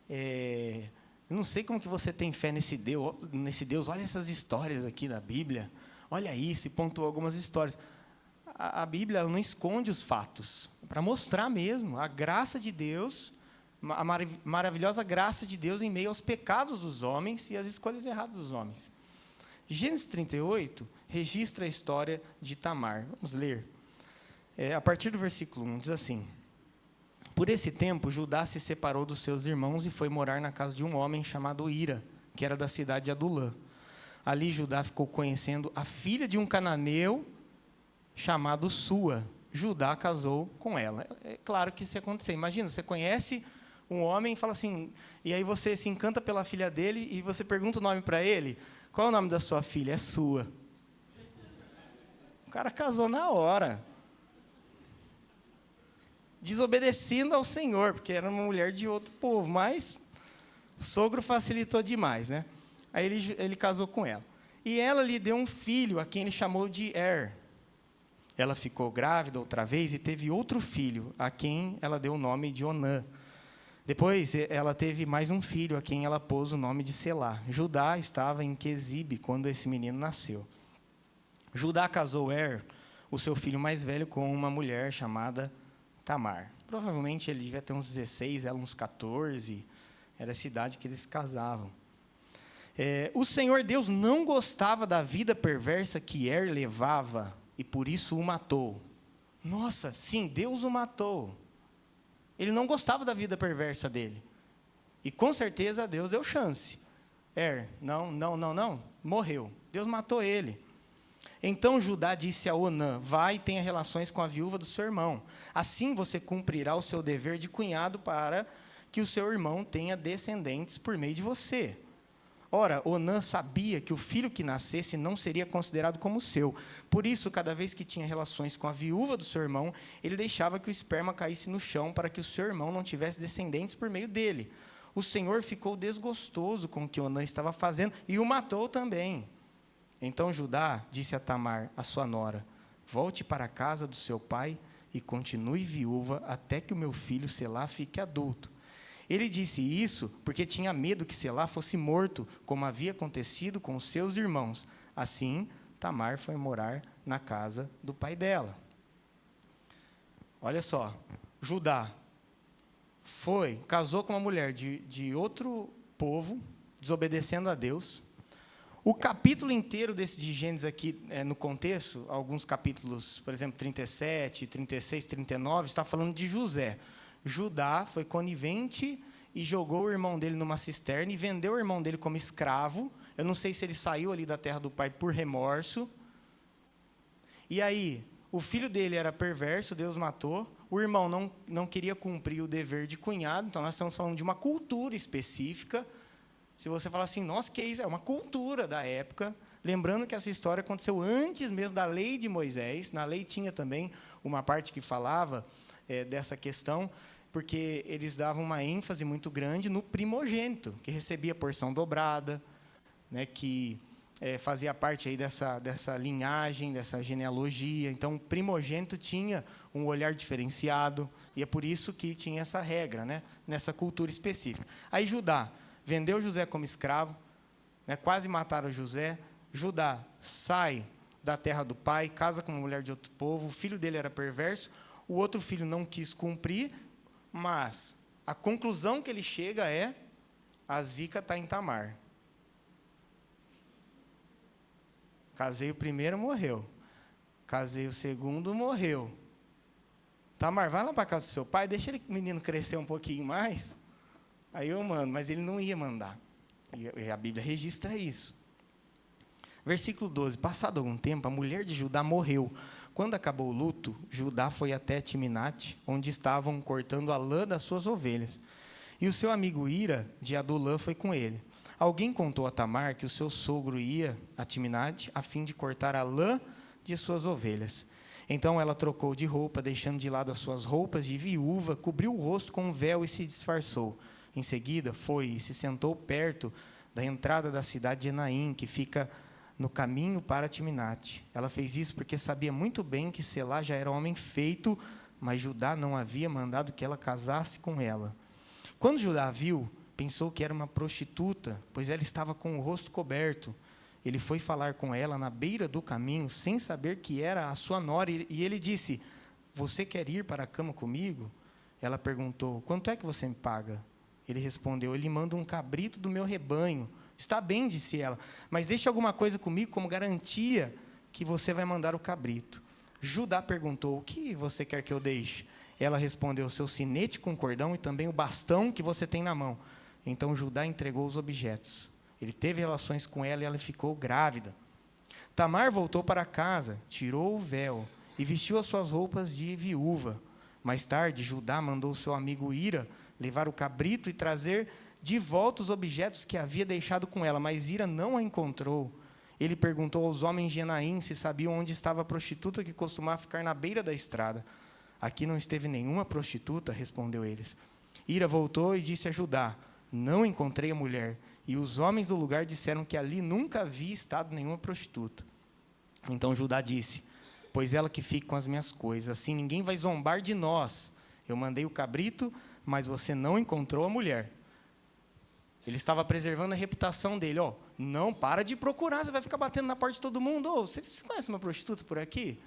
Eu não sei como que você tem fé nesse Deus, olha essas histórias aqui da Bíblia, olha isso, e pontuou algumas histórias. A Bíblia ela não esconde os fatos, para mostrar mesmo a graça de Deus, a maravilhosa graça de Deus em meio aos pecados dos homens e às escolhas erradas dos homens. Gênesis 38 registra a história de Tamar. Vamos ler. A partir do versículo 1, diz assim, por esse tempo, Judá se separou dos seus irmãos e foi morar na casa de um homem chamado Ira, que era da cidade de Adulã. Ali, Judá ficou conhecendo a filha de um cananeu chamado Sua. Judá casou com ela. É claro que isso ia acontecer. Imagina, você conhece um homem e fala assim, e aí você se encanta pela filha dele e você pergunta o nome para ele, qual é o nome da sua filha? É Sua. O cara casou na hora. Desobedecendo ao Senhor, porque era uma mulher de outro povo, mas o sogro facilitou demais, né? Aí ele casou com ela. E ela lhe deu um filho, a quem ele chamou de Er. Ela ficou grávida outra vez e teve outro filho, a quem ela deu o nome de Onã. Depois, ela teve mais um filho, a quem ela pôs o nome de Selá. Judá estava em Quezibe, quando esse menino nasceu. Judá casou Er, o seu filho mais velho, com uma mulher chamada Tamar. Provavelmente ele devia ter uns 16, ela uns 14. Era essa idade que eles casavam. O Senhor Deus não gostava da vida perversa que Er levava, e por isso o matou. Nossa, sim, Deus o matou. Ele não gostava da vida perversa dele. E com certeza Deus deu chance. Não, morreu. Deus matou ele. Então Judá disse a Onã, vai e tenha relações com a viúva do seu irmão. Assim você cumprirá o seu dever de cunhado para que o seu irmão tenha descendentes por meio de você. Ora, Onã sabia que o filho que nascesse não seria considerado como seu. Por isso, cada vez que tinha relações com a viúva do seu irmão, ele deixava que o esperma caísse no chão para que o seu irmão não tivesse descendentes por meio dele. O Senhor ficou desgostoso com o que Onã estava fazendo e o matou também. Então Judá disse a Tamar, a sua nora, volte para a casa do seu pai e continue viúva até que o meu filho Selá fique adulto. Ele disse isso porque tinha medo que Selá fosse morto, como havia acontecido com os seus irmãos. Assim, Tamar foi morar na casa do pai dela. Olha só, Judá casou com uma mulher de outro povo, desobedecendo a Deus. O capítulo inteiro de Gênesis aqui, no contexto, alguns capítulos, por exemplo, 37, 36, 39, está falando de José. Judá foi conivente e jogou o irmão dele numa cisterna e vendeu o irmão dele como escravo. Eu não sei se ele saiu ali da terra do pai por remorso. E aí, O filho dele era perverso, Deus matou. O irmão não queria cumprir o dever de cunhado. Então, nós estamos falando de uma cultura específica. Se você falar assim, nossa, que isso? É uma cultura da época. Lembrando que essa história aconteceu antes mesmo da lei de Moisés. Na lei tinha também uma parte que falava dessa questão, porque eles davam uma ênfase muito grande no primogênito, que recebia porção dobrada, né, que fazia parte aí dessa linhagem, dessa genealogia. Então, o primogênito tinha um olhar diferenciado, e é por isso que tinha essa regra, né, nessa cultura específica. Aí Judá vendeu José como escravo, né, quase mataram José. Judá sai da terra do pai, casa com uma mulher de outro povo, o filho dele era perverso, o outro filho não quis cumprir, mas a conclusão que ele chega é: a zica está em Tamar. Casei o primeiro, morreu. Casei o segundo, morreu. Tamar, vai lá para a casa do seu pai, deixa o menino crescer um pouquinho mais. Aí eu mando, mas ele não ia mandar. E a Bíblia registra isso. Versículo 12. Passado algum tempo, a mulher de Judá morreu. Quando acabou o luto, Judá foi até Timnate, onde estavam cortando a lã das suas ovelhas. E o seu amigo Ira, de Adulã, foi com ele. Alguém contou a Tamar que o seu sogro ia a Timnate a fim de cortar a lã de suas ovelhas. Então ela trocou de roupa, deixando de lado as suas roupas de viúva, cobriu o rosto com um véu e se disfarçou. Em seguida, foi e se sentou perto da entrada da cidade de Enaim, que fica no caminho para Timnate. Ela fez isso porque sabia muito bem que Selá já era homem feito, mas Judá não havia mandado que ela casasse com ela. Quando Judá a viu, pensou que era uma prostituta, pois ela estava com o rosto coberto. Ele foi falar com ela na beira do caminho, sem saber que era a sua nora, e ele disse: você quer ir para a cama comigo? Ela perguntou: quanto é que você me paga? Ele respondeu: eu lhe mando um cabrito do meu rebanho. Está bem, disse ela, mas deixe alguma coisa comigo como garantia que você vai mandar o cabrito. Judá perguntou: o que você quer que eu deixe? Ela respondeu: o seu sinete com cordão e também o bastão que você tem na mão. Então Judá entregou os objetos. Ele teve relações com ela e ela ficou grávida. Tamar voltou para casa, tirou o véu e vestiu as suas roupas de viúva. Mais tarde, Judá mandou seu amigo Ira levar o cabrito e trazer de volta os objetos que havia deixado com ela, mas Ira não a encontrou. Ele perguntou aos homens de Enaim se sabiam onde estava a prostituta que costumava ficar na beira da estrada. Aqui não esteve nenhuma prostituta, respondeu eles. Ira voltou e disse a Judá: não encontrei a mulher. E os homens do lugar disseram que ali nunca havia estado nenhuma prostituta. Então Judá disse: pois ela que fique com as minhas coisas, assim ninguém vai zombar de nós. Eu mandei o cabrito, mas você não encontrou a mulher. Ele estava preservando a reputação dele. Não, para de procurar, você vai ficar batendo na porta de todo mundo. Você conhece uma prostituta por aqui?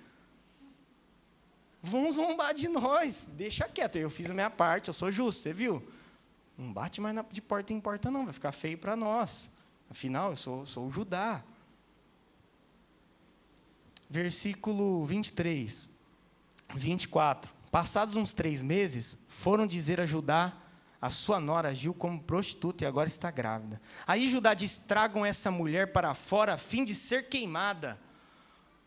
Vão zombar de nós, deixa quieto. Eu fiz a minha parte, eu sou justo, você viu? Não bate mais de porta em porta não, vai ficar feio para nós. Afinal, eu sou o Judá. Versículo 23, 24. Passados uns 3 meses, foram dizer a Judá: a sua nora agiu como prostituta e agora está grávida. Aí Judá diz: tragam essa mulher para fora a fim de ser queimada.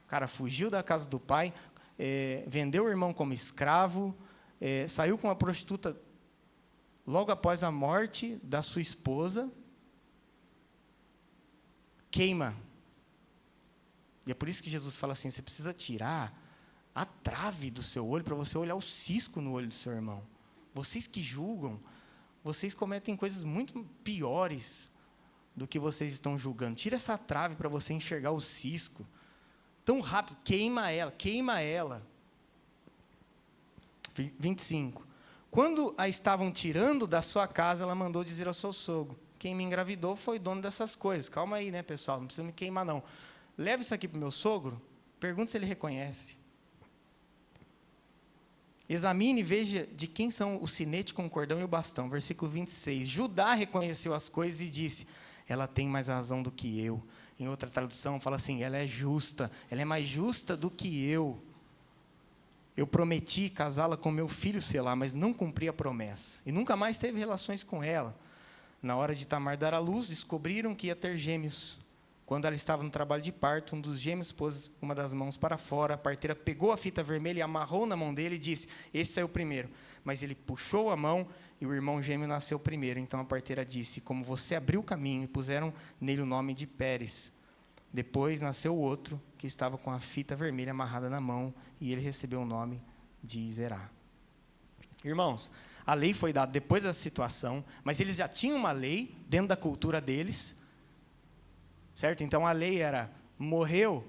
O cara fugiu da casa do pai, vendeu o irmão como escravo, saiu com uma prostituta logo após a morte da sua esposa. Queima. E é por isso que Jesus fala assim: você precisa tirar a trave do seu olho para você olhar o cisco no olho do seu irmão. Vocês que julgam, vocês cometem coisas muito piores do que vocês estão julgando. Tira essa trave para você enxergar o cisco. Tão rápido, queima ela, queima ela. 25. Quando a estavam tirando da sua casa, ela mandou dizer ao seu sogro: quem me engravidou foi dono dessas coisas. Calma aí, né, pessoal? Não precisa me queimar, não. Leva isso aqui para o meu sogro, pergunta se ele reconhece. Examine e veja de quem são o sinete com o cordão e o bastão. Versículo 26. Judá reconheceu as coisas e disse: ela tem mais razão do que eu. Em outra tradução, fala assim: ela é justa, ela é mais justa do que eu. Eu prometi casá-la com meu filho Selá, mas não cumpri a promessa. E nunca mais teve relações com ela. Na hora de Tamar dar à luz, descobriram que ia ter gêmeos. Quando ela estava no trabalho de parto, um dos gêmeos pôs uma das mãos para fora, a parteira pegou a fita vermelha e amarrou na mão dele e disse, esse saiu primeiro. Mas ele puxou a mão e o irmão gêmeo nasceu primeiro. Então a parteira disse, como você abriu o caminho, e puseram nele o nome de Pérez. Depois nasceu o outro, que estava com a fita vermelha amarrada na mão, e ele recebeu o nome de Zerá. Irmãos, a lei foi dada depois dessa situação, mas eles já tinham uma lei dentro da cultura deles, certo? Então a lei era, morreu,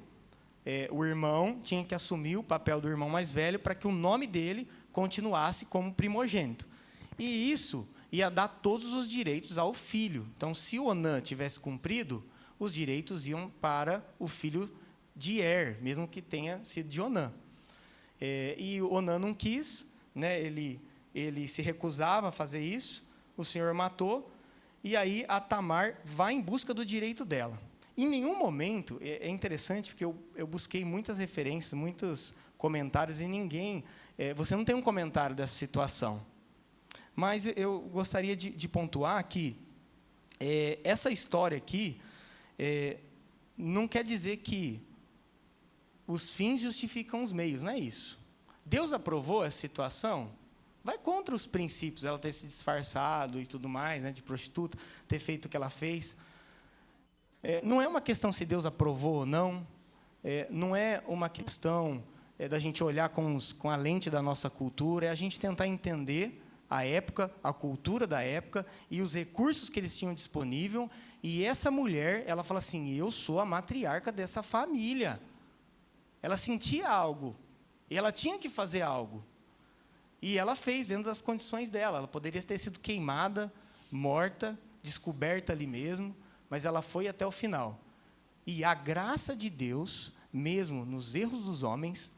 o irmão tinha que assumir o papel do irmão mais velho para que o nome dele continuasse como primogênito. E isso ia dar todos os direitos ao filho. Então, se o Onã tivesse cumprido, os direitos iam para o filho de Er, mesmo que tenha sido de Onã. E o Onã não quis, né? Ele se recusava a fazer isso, o Senhor matou, e aí a Tamar vai em busca do direito dela. Em nenhum momento, é interessante, porque eu busquei muitas referências, muitos comentários, e ninguém... você não tem um comentário dessa situação. Mas eu gostaria de pontuar que essa história aqui não quer dizer que os fins justificam os meios, não é isso. Deus aprovou essa situação, vai contra os princípios, ela ter se disfarçado e tudo mais, né, de prostituta, ter feito o que ela fez. Não é uma questão se Deus aprovou ou não, não é uma questão da gente olhar com a lente da nossa cultura, é a gente tentar entender a época, a cultura da época e os recursos que eles tinham disponível. E essa mulher, ela fala assim, eu sou a matriarca dessa família. Ela sentia algo, e ela tinha que fazer algo. E ela fez dentro das condições dela. Ela poderia ter sido queimada, morta, descoberta ali mesmo, mas ela foi até o final. E a graça de Deus, mesmo nos erros dos homens,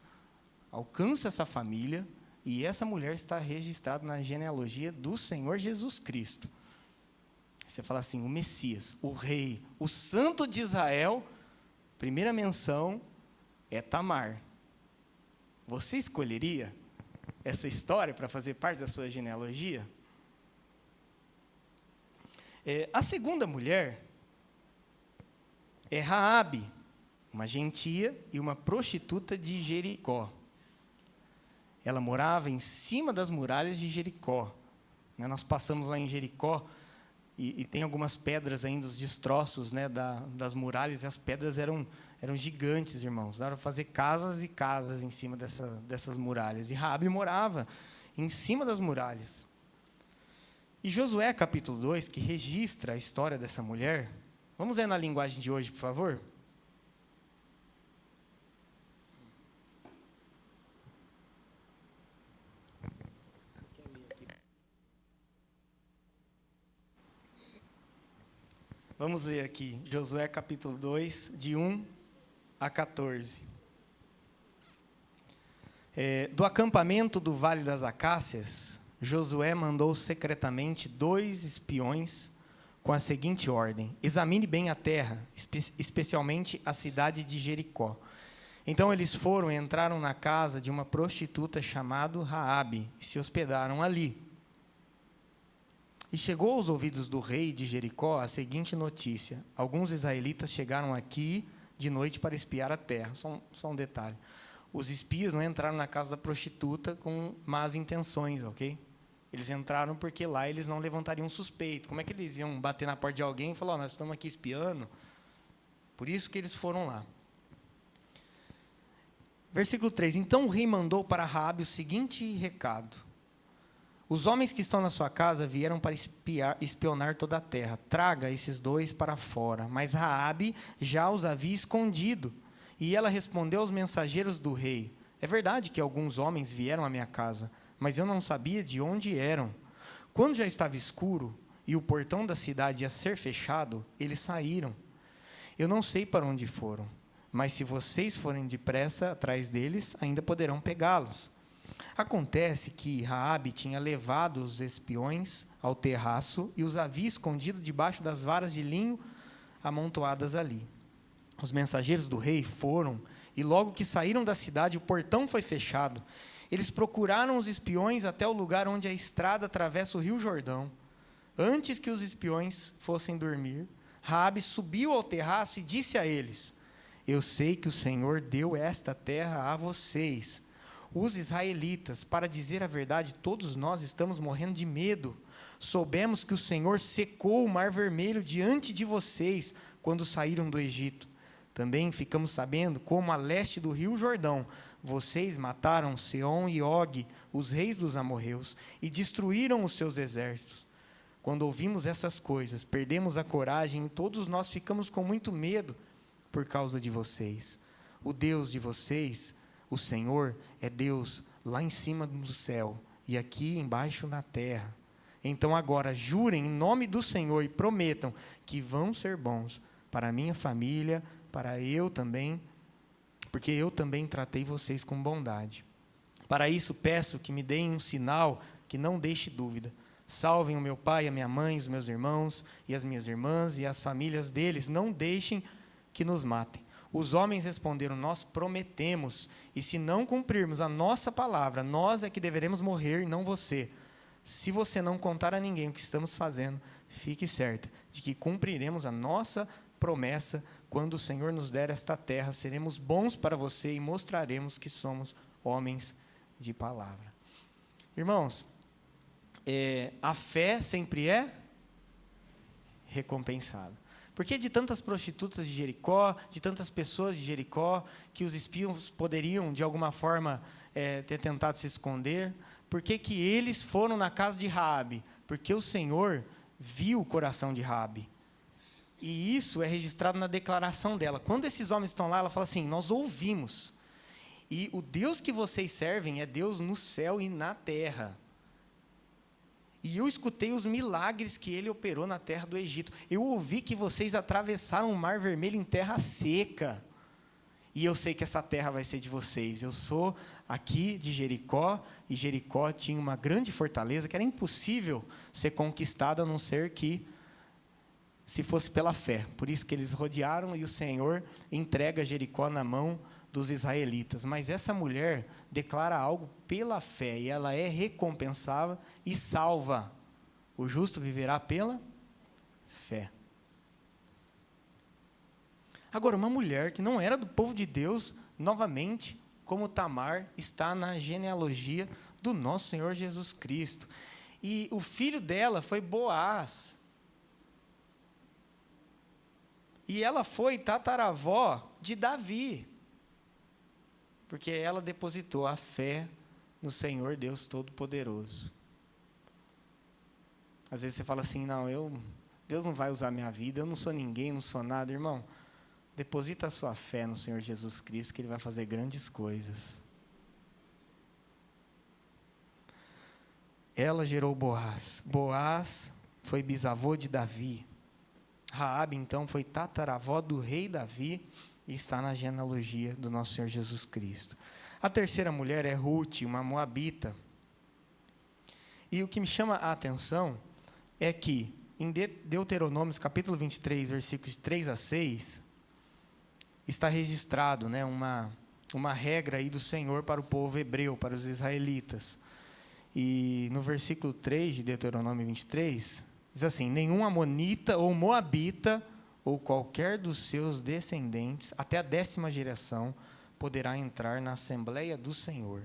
alcança essa família, e essa mulher está registrada na genealogia do Senhor Jesus Cristo. Você fala assim, o Messias, o Rei, o Santo de Israel, primeira menção é Tamar. Você escolheria essa história para fazer parte da sua genealogia? A segunda mulher é Raabe, uma gentia e uma prostituta de Jericó. Ela morava em cima das muralhas de Jericó. Nós passamos lá em Jericó e tem algumas pedras ainda, os destroços, né, das muralhas, e as pedras eram gigantes, irmãos. Dava para fazer casas e casas em cima dessas muralhas. E Raabe morava em cima das muralhas. E Josué, capítulo 2, que registra a história dessa mulher, vamos ver na linguagem de hoje, por favor? Vamos ler aqui, Josué capítulo 2, de 1 a 14. Do acampamento do Vale das Acácias, Josué mandou secretamente 2 espiões com a seguinte ordem: examine bem a terra, especialmente a cidade de Jericó. Então eles foram e entraram na casa de uma prostituta chamada Raabe e se hospedaram ali. E chegou aos ouvidos do rei de Jericó a seguinte notícia: alguns israelitas chegaram aqui de noite para espiar a terra. Só um detalhe: os espias não entraram na casa da prostituta com más intenções, ok? Eles entraram porque lá eles não levantariam suspeito. Como é que eles iam bater na porta de alguém e falar, nós estamos aqui espiando? Por isso que eles foram lá. Versículo 3. Então o rei mandou para Raabe o seguinte recado: os homens que estão na sua casa vieram para espionar toda a terra. Traga esses 2 para fora. Mas Raabe já os havia escondido. E ela respondeu aos mensageiros do rei: é verdade que alguns homens vieram à minha casa, mas eu não sabia de onde eram. Quando já estava escuro e o portão da cidade ia ser fechado, eles saíram. Eu não sei para onde foram, mas se vocês forem depressa atrás deles, ainda poderão pegá-los. Acontece que Raabe tinha levado os espiões ao terraço e os havia escondido debaixo das varas de linho amontoadas ali. Os mensageiros do rei foram, e logo que saíram da cidade, o portão foi fechado. Eles procuraram os espiões até o lugar onde a estrada atravessa o rio Jordão. Antes que os espiões fossem dormir, Raabe subiu ao terraço e disse a eles: eu sei que o Senhor deu esta terra a vocês, os israelitas. Para dizer a verdade, todos nós estamos morrendo de medo. Soubemos que o Senhor secou o Mar Vermelho diante de vocês quando saíram do Egito. Também ficamos sabendo como a leste do rio Jordão vocês mataram Seom e Og, os reis dos amorreus, e destruíram os seus exércitos. Quando ouvimos essas coisas, perdemos a coragem e todos nós ficamos com muito medo por causa de vocês. O Deus de vocês, o Senhor, é Deus lá em cima do céu e aqui embaixo na terra. Então agora jurem em nome do Senhor e prometam que vão ser bons para a minha família, para eu também, porque eu também tratei vocês com bondade. Para isso peço que me deem um sinal que não deixe dúvida. Salvem o meu pai, a minha mãe, os meus irmãos e as minhas irmãs e as famílias deles. Não deixem que nos matem. Os homens responderam: nós prometemos, e se não cumprirmos a nossa palavra, nós é que deveremos morrer e não você. Se você não contar a ninguém o que estamos fazendo, fique certa de que cumpriremos a nossa promessa. Quando o Senhor nos der esta terra, seremos bons para você e mostraremos que somos homens de palavra. Irmãos, a fé sempre é recompensada. Porque de tantas prostitutas de Jericó, de tantas pessoas de Jericó, que os espiões poderiam, de alguma forma, ter tentado se esconder, por que que eles foram na casa de Raabe? Porque o Senhor viu o coração de Raabe. E isso é registrado na declaração dela. Quando esses homens estão lá, ela fala assim: nós ouvimos. E o Deus que vocês servem é Deus no céu e na terra. E eu escutei os milagres que ele operou na terra do Egito. Eu ouvi que vocês atravessaram o Mar Vermelho em terra seca. E eu sei que essa terra vai ser de vocês. Eu sou aqui de Jericó, e Jericó tinha uma grande fortaleza que era impossível ser conquistada, a não ser que se fosse pela fé. Por isso que eles rodearam e o Senhor entrega Jericó na mão dos israelitas. Mas essa mulher declara algo pela fé, e ela é recompensada e salva. O justo viverá pela fé. Agora, uma mulher que não era do povo de Deus, novamente, como Tamar, está na genealogia do nosso Senhor Jesus Cristo. E o filho dela foi Boaz. E ela foi tataravó de Davi, porque ela depositou a fé no Senhor Deus Todo-Poderoso. Às vezes você fala assim: não, Deus não vai usar minha vida, eu não sou ninguém, não sou nada. Irmão, deposita a sua fé no Senhor Jesus Cristo, que Ele vai fazer grandes coisas. Ela gerou Boaz. Boaz foi bisavô de Davi. Raabe, então, foi tataravó do rei Davi e está na genealogia do nosso Senhor Jesus Cristo. A terceira mulher é Ruth, uma moabita. E o que me chama a atenção é que, em Deuteronômios, capítulo 23, versículos 3 a 6, está registrado, né, uma regra aí do Senhor para o povo hebreu, para os israelitas. E no versículo 3 de Deuteronômio 23, diz assim: nenhum amonita ou moabita, ou qualquer dos seus descendentes, até a 10ª geração, poderá entrar na Assembleia do Senhor.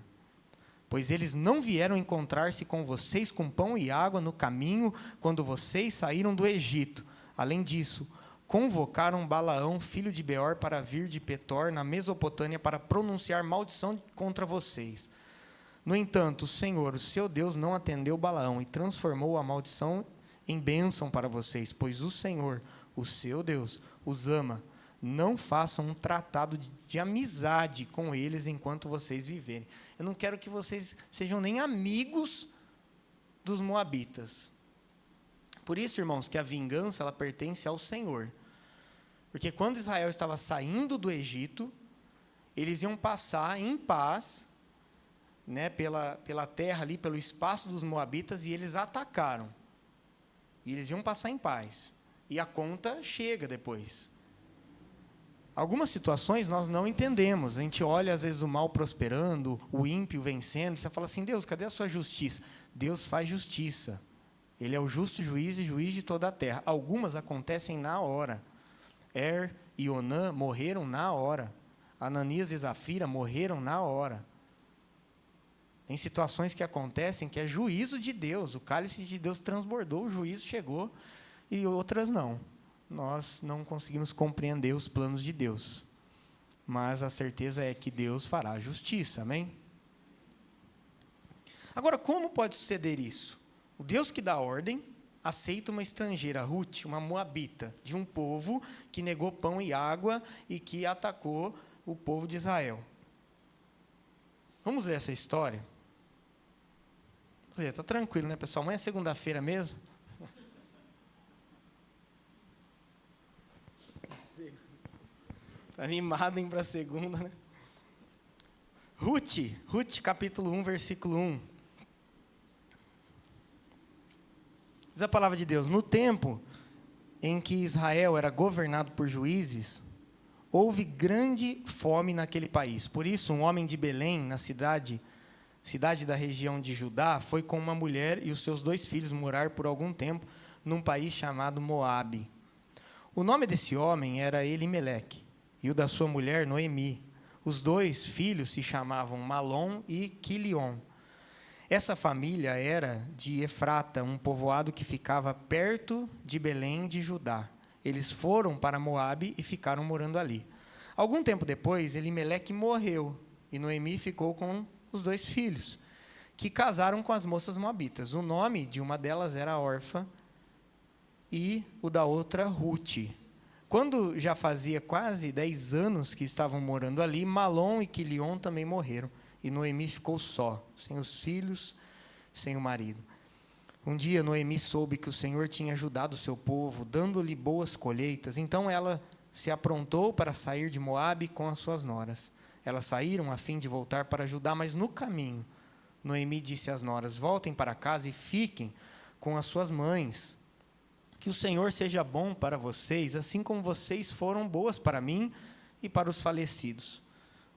Pois eles não vieram encontrar-se com vocês com pão e água no caminho, quando vocês saíram do Egito. Além disso, convocaram Balaão, filho de Beor, para vir de Petor, na Mesopotâmia, para pronunciar maldição contra vocês. No entanto, o Senhor, o seu Deus, não atendeu Balaão e transformou a maldição em bênção para vocês, pois o Senhor, o seu Deus, os ama. Não façam um tratado de amizade com eles enquanto vocês viverem. Eu não quero que vocês sejam nem amigos dos moabitas. Por isso, irmãos, que a vingança, ela pertence ao Senhor. Porque quando Israel estava saindo do Egito, eles iam passar em paz, né, pela terra ali, pelo espaço dos moabitas, e eles atacaram. E eles iam passar em paz. E a conta chega depois. Algumas situações nós não entendemos. A gente olha, às vezes, o mal prosperando, o ímpio vencendo, e você fala assim: Deus, cadê a sua justiça? Deus faz justiça. Ele é o justo juiz e juiz de toda a terra. Algumas acontecem na hora. E Onã morreram na hora. Ananias e Zafira morreram na hora. Tem situações que acontecem que é juízo de Deus. O cálice de Deus transbordou, o juízo chegou, e outras não. Nós não conseguimos compreender os planos de Deus. Mas a certeza é que Deus fará justiça, amém? Agora, como pode suceder isso? O Deus que dá ordem aceita uma estrangeira, Ruth, uma moabita, de um povo que negou pão e água e que atacou o povo de Israel. Vamos ler essa história? Está tranquilo, né, pessoal? Amanhã é segunda-feira mesmo? Está animado em ir para a segunda, né? Ruth, capítulo 1, versículo 1. Diz a palavra de Deus: no tempo em que Israel era governado por juízes, houve grande fome naquele país. Por isso, um homem de Belém, na cidade da região de Judá, foi com uma mulher e os seus 2 filhos morar por algum tempo num país chamado Moabe. O nome desse homem era Elimeleque, e o da sua mulher, Noemi. Os 2 filhos se chamavam Malom e Quilion. Essa família era de Efrata, um povoado que ficava perto de Belém de Judá. Eles foram para Moabe e ficaram morando ali. Algum tempo depois, Elimeleque morreu, e Noemi ficou com os 2 filhos, que casaram com as moças moabitas. O nome de uma delas era Orfa, e o da outra, Ruth. Quando já fazia quase 10 anos que estavam morando ali, Malom e Quilion também morreram, e Noemi ficou só, sem os filhos, sem o marido. Um dia, Noemi soube que o Senhor tinha ajudado o seu povo, dando-lhe boas colheitas. Então, ela se aprontou para sair de Moabe com as suas noras. Elas saíram a fim de voltar para Judá, mas no caminho, Noemi disse às noras: voltem para casa e fiquem com as suas mães. Que o Senhor seja bom para vocês, assim como vocês foram boas para mim e para os falecidos.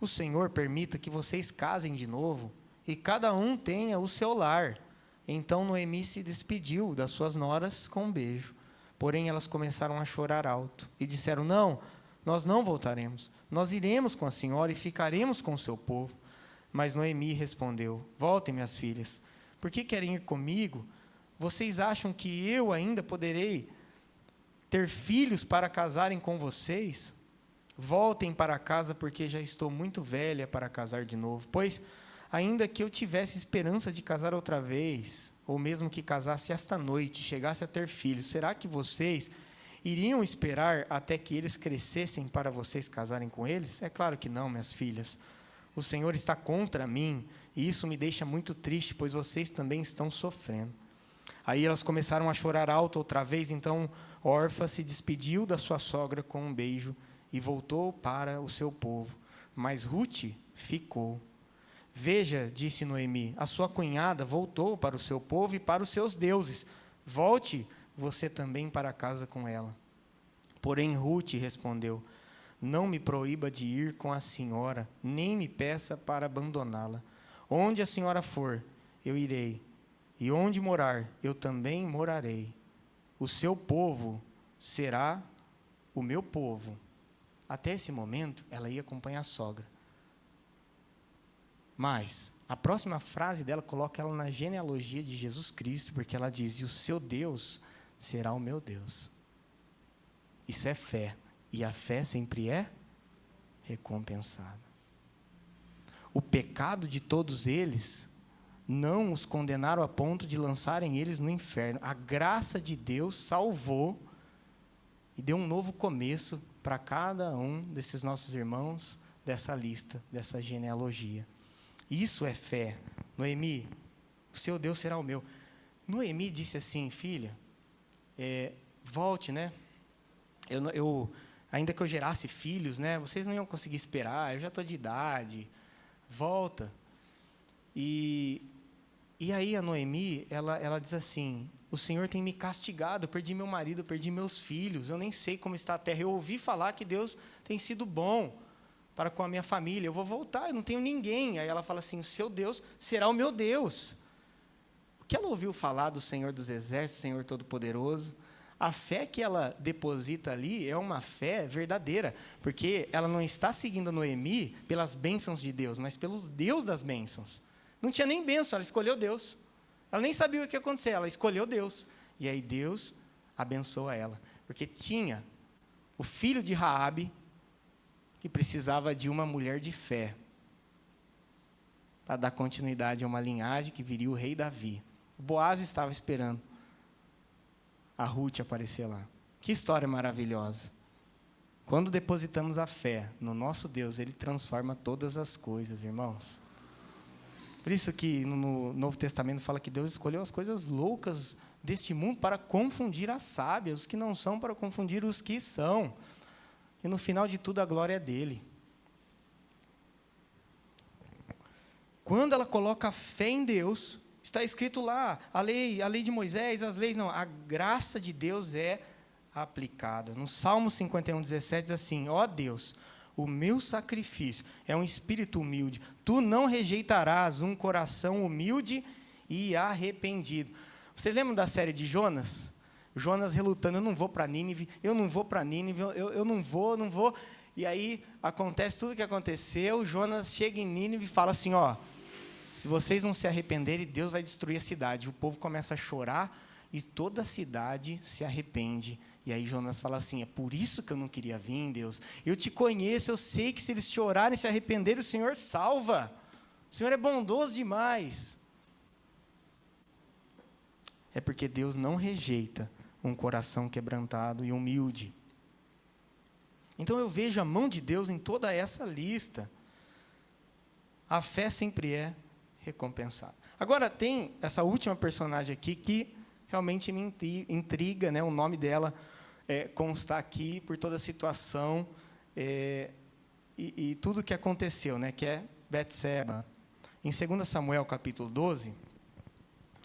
O Senhor permita que vocês casem de novo e cada um tenha o seu lar. Então Noemi se despediu das suas noras com um beijo. Porém, elas começaram a chorar alto e disseram: não, nós não voltaremos. Nós iremos com a senhora e ficaremos com o seu povo. Mas Noemi respondeu: voltem, minhas filhas. Por que querem ir comigo? Vocês acham que eu ainda poderei ter filhos para casarem com vocês? Voltem para casa, porque já estou muito velha para casar de novo. Pois, ainda que eu tivesse esperança de casar outra vez, ou mesmo que casasse esta noite, chegasse a ter filhos, será que vocês iriam esperar até que eles crescessem para vocês casarem com eles? É claro que não, minhas filhas. O Senhor está contra mim, e isso me deixa muito triste, pois vocês também estão sofrendo. Aí elas começaram a chorar alto outra vez, então Orfa se despediu da sua sogra com um beijo e voltou para o seu povo. Mas Ruth ficou. Veja, disse Noemi, a sua cunhada voltou para o seu povo e para os seus deuses. Volte você também para casa com ela. Porém Ruth respondeu: não me proíba de ir com a senhora, nem me peça para abandoná-la. Onde a senhora for, eu irei, e onde morar, eu também morarei. O seu povo será o meu povo. Até esse momento, ela ia acompanhar a sogra. Mas a próxima frase dela coloca ela na genealogia de Jesus Cristo, porque ela diz: e o seu Deus será o meu Deus. Isso é fé, e a fé sempre é recompensada. O pecado de todos eles não os condenaram a ponto de lançarem eles no inferno. A graça de Deus salvou e deu um novo começo para cada um desses nossos irmãos dessa lista, dessa genealogia. Isso é fé. Noemi, o seu Deus será o meu. Noemi disse assim: filha, volte, né? Ainda que eu gerasse filhos, né? Vocês não iam conseguir esperar, eu já estou de idade. Volta. E aí a Noemi, ela diz assim: o Senhor tem me castigado, eu perdi meu marido, eu perdi meus filhos, eu nem sei como está a terra. Eu ouvi falar que Deus tem sido bom para com a minha família, eu vou voltar, eu não tenho ninguém. Aí ela fala assim: o seu Deus será o meu Deus. O Porque ela ouviu falar do Senhor dos Exércitos, Senhor Todo-Poderoso. A fé que ela deposita ali é uma fé verdadeira, porque ela não está seguindo Noemi pelas bênçãos de Deus, mas pelo Deus das bênçãos. Não tinha nem bênção, ela escolheu Deus. Ela nem sabia o que ia acontecer, ela escolheu Deus. E aí Deus abençoa ela, porque tinha o filho de Raabe, que precisava de uma mulher de fé, para dar continuidade a uma linhagem que viria o rei Davi. O Boaz estava esperando a Ruth aparecer lá. Que história maravilhosa. Quando depositamos a fé no nosso Deus, Ele transforma todas as coisas, irmãos. Por isso que no Novo Testamento fala que Deus escolheu as coisas loucas deste mundo para confundir as sábias, os que não são para confundir os que são. E no final de tudo a glória é dele. Quando ela coloca a fé em Deus, está escrito lá, a lei de Moisés, as leis não, a graça de Deus é aplicada. No Salmo 51:17 diz assim: ó Deus, o meu sacrifício é um espírito humilde, tu não rejeitarás um coração humilde e arrependido. Vocês lembram da série de Jonas? Jonas relutando, eu não vou para Nínive, eu não vou. E aí acontece tudo o que aconteceu, Jonas chega em Nínive e fala assim, ó, se vocês não se arrependerem, Deus vai destruir a cidade. O povo começa a chorar e toda a cidade se arrepende. E aí Jonas fala assim, é por isso que eu não queria vir, Deus. Eu te conheço, eu sei que se eles chorarem e se arrependerem, o Senhor salva. O Senhor é bondoso demais. É porque Deus não rejeita um coração quebrantado e humilde. Então eu vejo a mão de Deus em toda essa lista. A fé sempre é recompensada. Agora tem essa última personagem aqui que realmente me intriga, né? O nome dela consta aqui por toda a situação e tudo o que aconteceu, né? Que é Betseba. Em 2 Samuel, capítulo 12,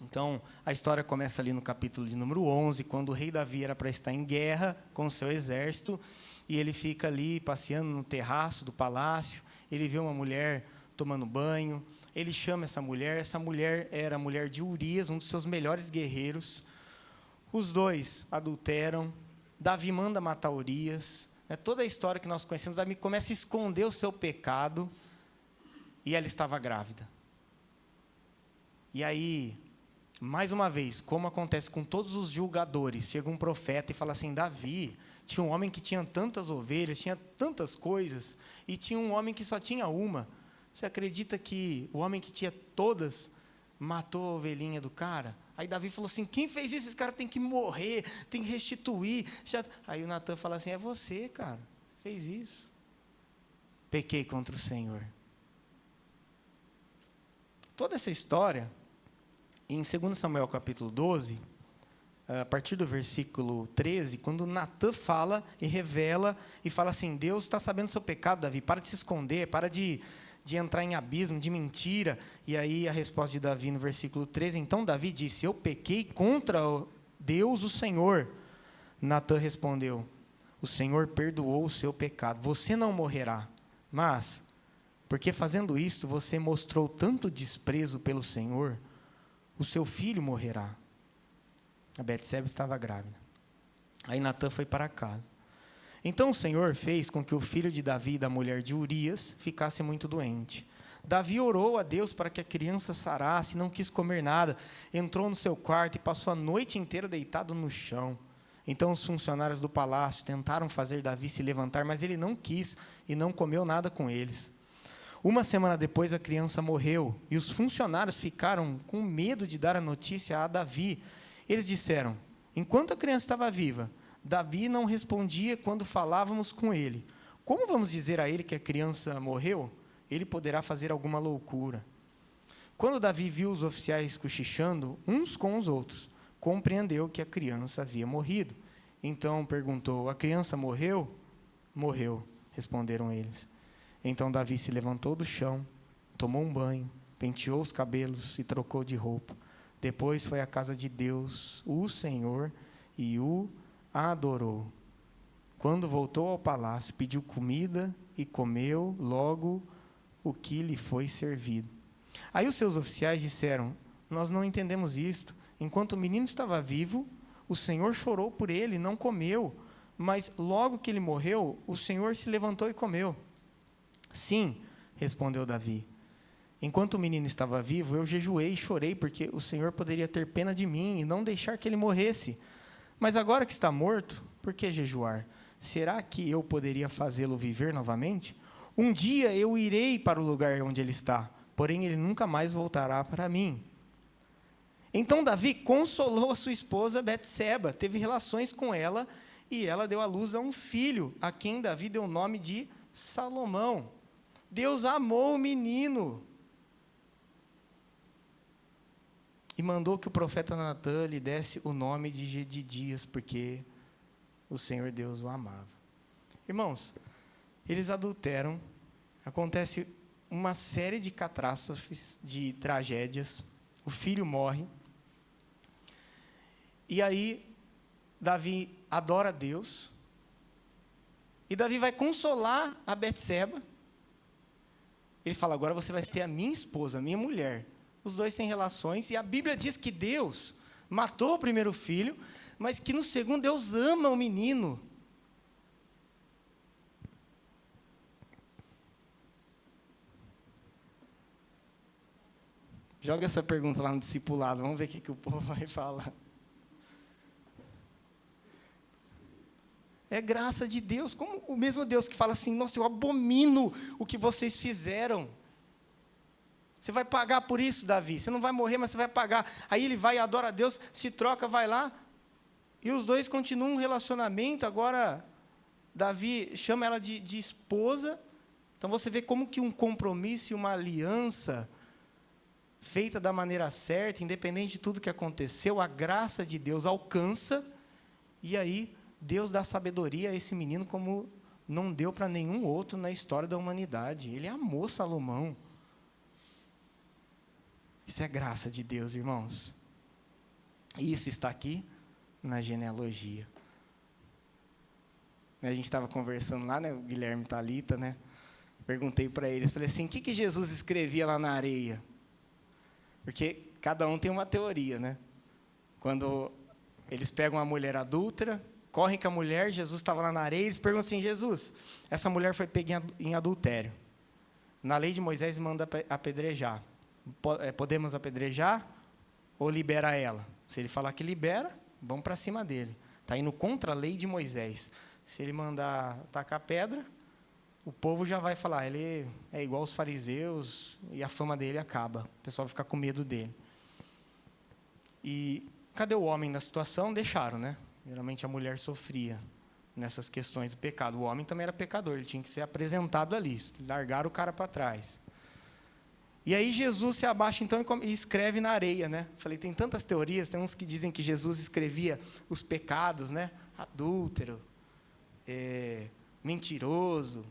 então, a história começa ali no capítulo de número 11, quando o rei Davi era para estar em guerra com o seu exército, e ele fica ali passeando no terraço do palácio, ele vê uma mulher tomando banho, ele chama essa mulher era a mulher de Urias, um dos seus melhores guerreiros. Os dois adulteram, Davi manda matar Urias, toda a história que nós conhecemos, Davi começa a esconder o seu pecado, e ela estava grávida. E aí, mais uma vez, como acontece com todos os julgadores, chega um profeta e fala assim, Davi, tinha um homem que tinha tantas ovelhas, tinha tantas coisas, e tinha um homem que só tinha uma. Você acredita que o homem que tinha todas matou a ovelhinha do cara? Aí Davi falou assim, quem fez isso? Esse cara tem que morrer, tem que restituir. Aí o Natan fala assim, é você, cara, fez isso. Pequei contra o Senhor. Toda essa história, em 2 Samuel capítulo 12, a partir do versículo 13, quando Natan fala e revela, e fala assim, Deus está sabendo do seu pecado, Davi, para de se esconder, para de entrar em abismo, de mentira. E aí a resposta de Davi no versículo 13, então Davi disse, eu pequei contra Deus o Senhor. Natan respondeu, o Senhor perdoou o seu pecado, você não morrerá, mas, porque fazendo isto, você mostrou tanto desprezo pelo Senhor, o seu filho morrerá. A Betseba estava grávida. Aí Natan foi para casa. Então o Senhor fez com que o filho de Davi e da mulher de Urias ficasse muito doente. Davi orou a Deus para que a criança sarasse, não quis comer nada, entrou no seu quarto e passou a noite inteira deitado no chão. Então os funcionários do palácio tentaram fazer Davi se levantar, mas ele não quis e não comeu nada com eles. Uma semana depois a criança morreu e os funcionários ficaram com medo de dar a notícia a Davi. Eles disseram, enquanto a criança estava viva, Davi não respondia quando falávamos com ele. Como vamos dizer a ele que a criança morreu? Ele poderá fazer alguma loucura. Quando Davi viu os oficiais cochichando uns com os outros, compreendeu que a criança havia morrido. Então perguntou, a criança morreu? Morreu, responderam eles. Então Davi se levantou do chão, tomou um banho, penteou os cabelos e trocou de roupa. Depois foi à casa de Deus, o Senhor, e o adorou. Quando voltou ao palácio, pediu comida e comeu logo o que lhe foi servido. Aí os seus oficiais disseram, nós não entendemos isto. Enquanto o menino estava vivo, o Senhor chorou por ele, não comeu. Mas logo que ele morreu, o Senhor se levantou e comeu. Sim, respondeu Davi. Enquanto o menino estava vivo, eu jejuei e chorei, porque o Senhor poderia ter pena de mim e não deixar que ele morresse. Mas agora que está morto, por que jejuar? Será que eu poderia fazê-lo viver novamente? Um dia eu irei para o lugar onde ele está, porém ele nunca mais voltará para mim. Então Davi consolou a sua esposa Betseba, teve relações com ela, e ela deu à luz a um filho, a quem Davi deu o nome de Salomão. Deus amou o menino e mandou que o profeta Natã lhe desse o nome de Jedidias, porque o Senhor Deus o amava. Irmãos, eles adulteram, acontece uma série de catástrofes, de tragédias, o filho morre, e aí Davi adora a Deus, e Davi vai consolar a Betseba. Ele fala, agora você vai ser a minha esposa, a minha mulher. Os dois têm relações, e a Bíblia diz que Deus matou o primeiro filho, mas que no segundo Deus ama o menino. Joga essa pergunta lá no discipulado, vamos ver o que o povo vai falar. É graça de Deus, como o mesmo Deus que fala assim, nossa, eu abomino o que vocês fizeram. Você vai pagar por isso, Davi, você não vai morrer, mas você vai pagar. Aí ele vai e adora a Deus, se troca, vai lá, e os dois continuam um relacionamento. Agora, Davi chama ela de esposa. Então você vê como que um compromisso e uma aliança feita da maneira certa, independente de tudo que aconteceu, a graça de Deus alcança, e aí Deus dá sabedoria a esse menino como não deu para nenhum outro na história da humanidade. Ele amou Salomão. Isso é graça de Deus, irmãos. E isso está aqui na genealogia. A gente estava conversando lá, né, o Guilherme Thalita, né? Perguntei para eles, falei assim, o que Jesus escrevia lá na areia? Porque cada um tem uma teoria, né? Quando eles pegam uma mulher adúltera, correm com a mulher, Jesus estava lá na areia, eles perguntam assim, Jesus, essa mulher foi pega em adultério. Na lei de Moisés manda apedrejar. Podemos apedrejar ou libera ela? Se ele falar que libera, vamos para cima dele. Está indo contra a lei de Moisés. Se ele mandar tacar pedra, o povo já vai falar, ele é igual aos fariseus e a fama dele acaba. O pessoal vai ficar com medo dele. E cadê o homem na situação? Deixaram, né? Geralmente a mulher sofria nessas questões do pecado. O homem também era pecador, ele tinha que ser apresentado ali. Largaram o cara para trás. E aí Jesus se abaixa então e escreve na areia, né? Falei, tem tantas teorias, tem uns que dizem que Jesus escrevia os pecados, né? Adúltero, mentiroso.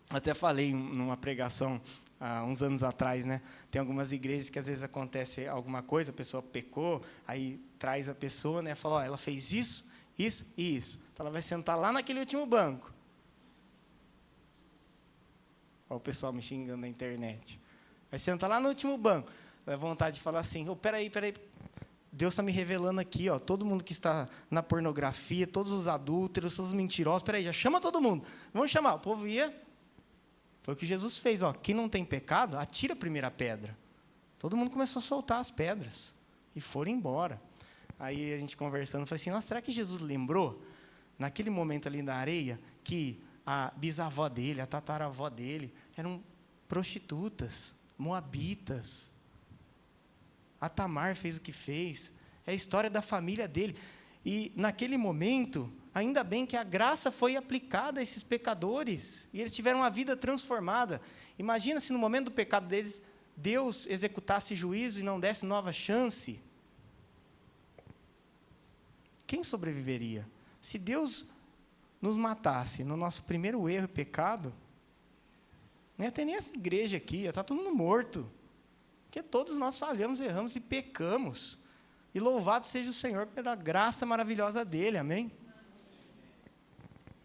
Até falei numa pregação há uns anos atrás, né? Tem algumas igrejas que às vezes acontece alguma coisa, a pessoa pecou, aí traz a pessoa, né? Fala, ó, ela fez isso, isso e isso. Então ela vai sentar lá naquele último banco. Olha o pessoal me xingando na internet. Vai sentar lá no último banco. Dá vontade de falar assim, oh, peraí. Deus está me revelando aqui, ó, todo mundo que está na pornografia, todos os adúlteros, todos os mentirosos, peraí, já chama todo mundo. Vamos chamar. O povo ia. Foi o que Jesus fez, ó. Quem não tem pecado, atira a primeira pedra. Todo mundo começou a soltar as pedras. E foram embora. Aí a gente conversando, falei assim, nossa, será que Jesus lembrou, naquele momento ali na areia, que a bisavó dele, a tataravó dele, eram prostitutas, moabitas. A Tamar fez o que fez. É a história da família dele. E naquele momento, ainda bem que a graça foi aplicada a esses pecadores. E eles tiveram uma vida transformada. Imagina se no momento do pecado deles, Deus executasse juízo e não desse nova chance. Quem sobreviveria? Se Deus nos matasse no nosso primeiro erro e pecado, não ia ter nem essa igreja aqui, ia estar todo mundo morto. Porque todos nós falhamos, erramos e pecamos. E louvado seja o Senhor pela graça maravilhosa dele, amém?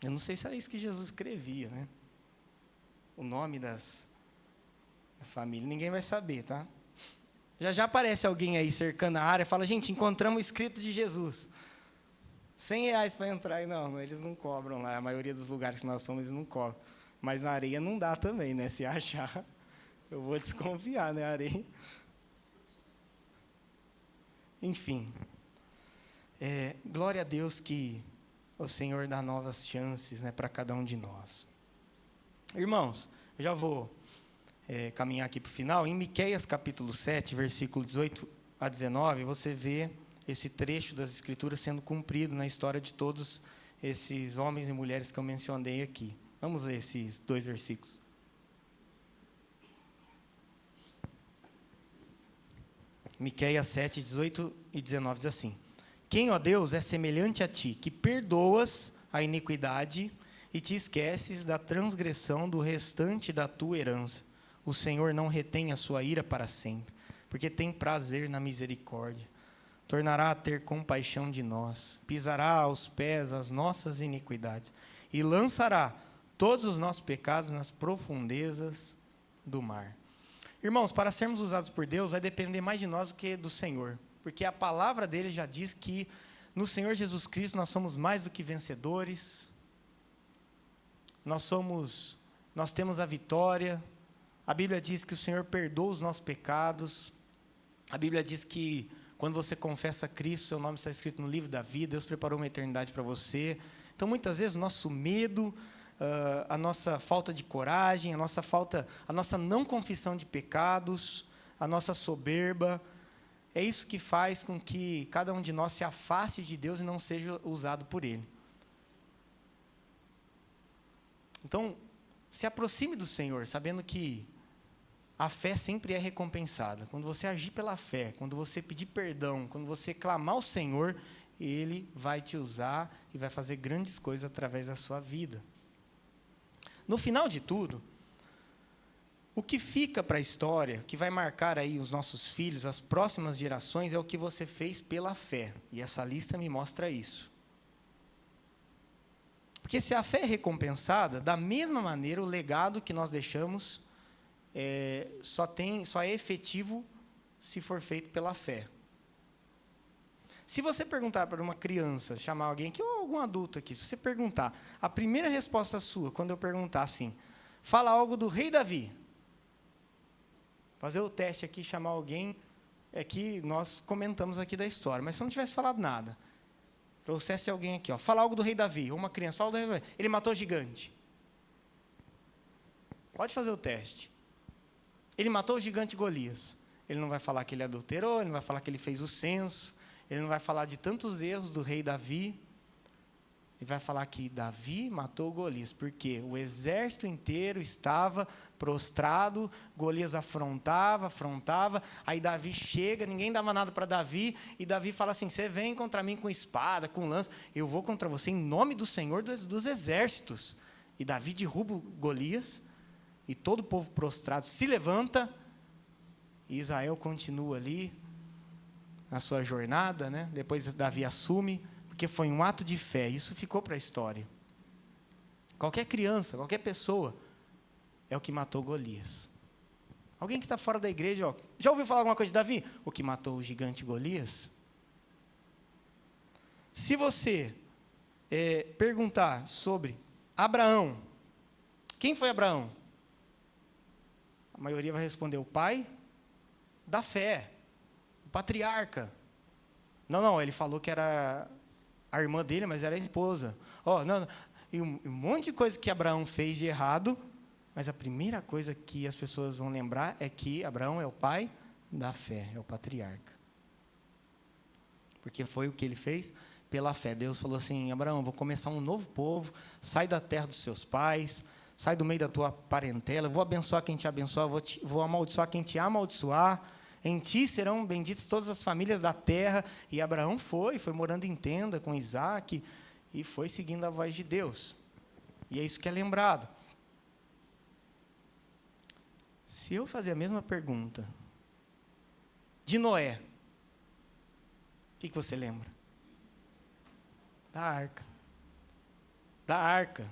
Eu não sei se era isso que Jesus escrevia, né? O nome da família, ninguém vai saber, tá? Já aparece alguém aí cercando a área e fala, gente, encontramos o escrito de Jesus. R$100 para entrar. E não, eles não cobram lá. A maioria dos lugares que nós somos, eles não cobram. Mas na areia não dá também, né? Se achar, eu vou desconfiar, né? Areia. Enfim. Glória a Deus que o Senhor dá novas chances, né, para cada um de nós. Irmãos, eu já vou caminhar aqui para o final. Em Miqueias capítulo 7, versículo 18 a 19, você vê esse trecho das Escrituras sendo cumprido na história de todos esses homens e mulheres que eu mencionei aqui. Vamos ler esses 2 versículos. Miqueias 7, 18 e 19 diz assim: Quem, ó Deus, é semelhante a ti, que perdoas a iniquidade e te esqueces da transgressão do restante da tua herança. O Senhor não retém a sua ira para sempre, porque tem prazer na misericórdia. Tornará a ter compaixão de nós, pisará aos pés as nossas iniquidades e lançará todos os nossos pecados nas profundezas do mar. Irmãos, para sermos usados por Deus, vai depender mais de nós do que do Senhor, porque a palavra dele já diz que no Senhor Jesus Cristo nós somos mais do que vencedores, nós temos a vitória. A Bíblia diz que o Senhor perdoa os nossos pecados. A Bíblia diz que quando você confessa Cristo, seu nome está escrito no livro da vida, Deus preparou uma eternidade para você. Então, muitas vezes, o nosso medo, a nossa falta de coragem, a nossa não confissão de pecados, a nossa soberba, é isso que faz com que cada um de nós se afaste de Deus e não seja usado por Ele. Então, se aproxime do Senhor, sabendo que a fé sempre é recompensada. Quando você agir pela fé, quando você pedir perdão, quando você clamar ao Senhor, Ele vai te usar e vai fazer grandes coisas através da sua vida. No final de tudo, o que fica para a história, que vai marcar aí os nossos filhos, as próximas gerações, é o que você fez pela fé. E essa lista me mostra isso. Porque se a fé é recompensada, da mesma maneira, o legado que nós deixamos só é efetivo se for feito pela fé. Se você perguntar para uma criança, chamar alguém aqui, ou algum adulto aqui, se você perguntar, a primeira resposta sua, quando eu perguntar assim, fala algo do rei Davi. Fazer o teste aqui, chamar alguém, que nós comentamos aqui da história, mas se eu não tivesse falado nada, trouxesse alguém aqui, fala algo do rei Davi, ou uma criança, fala do rei Davi, ele matou o gigante. Pode fazer o teste. Ele matou o gigante Golias. Ele não vai falar que ele adulterou, ele não vai falar que ele fez o censo, ele não vai falar de tantos erros do rei Davi. Ele vai falar que Davi matou Golias, porque o exército inteiro estava prostrado, Golias afrontava, aí Davi chega, ninguém dava nada para Davi, e Davi fala assim, você vem contra mim com espada, com lança, eu vou contra você em nome do Senhor dos exércitos. E Davi derruba Golias, e todo o povo prostrado se levanta, e Israel continua ali, na sua jornada, né? Depois Davi assume, porque foi um ato de fé, isso ficou para a história. Qualquer criança, qualquer pessoa, é o que matou Golias. Alguém que está fora da igreja, já ouviu falar alguma coisa de Davi? O que matou o gigante Golias? Se você perguntar sobre Abraão, quem foi Abraão? A maioria vai responder o pai da fé, o patriarca. Não, ele falou que era a irmã dele, mas era a esposa. E um monte de coisa que Abraão fez de errado, mas a primeira coisa que as pessoas vão lembrar é que Abraão é o pai da fé, é o patriarca. Porque foi o que ele fez pela fé. Deus falou assim, Abraão, vou começar um novo povo, sai da terra dos seus pais, sai do meio da tua parentela, vou abençoar quem te abençoar, vou amaldiçoar quem te amaldiçoar, em ti serão benditas todas as famílias da terra. E Abraão foi morando em tenda com Isaac, e foi seguindo a voz de Deus. E é isso que é lembrado. Se eu fazer a mesma pergunta de Noé, o que você lembra? Da arca. Da arca.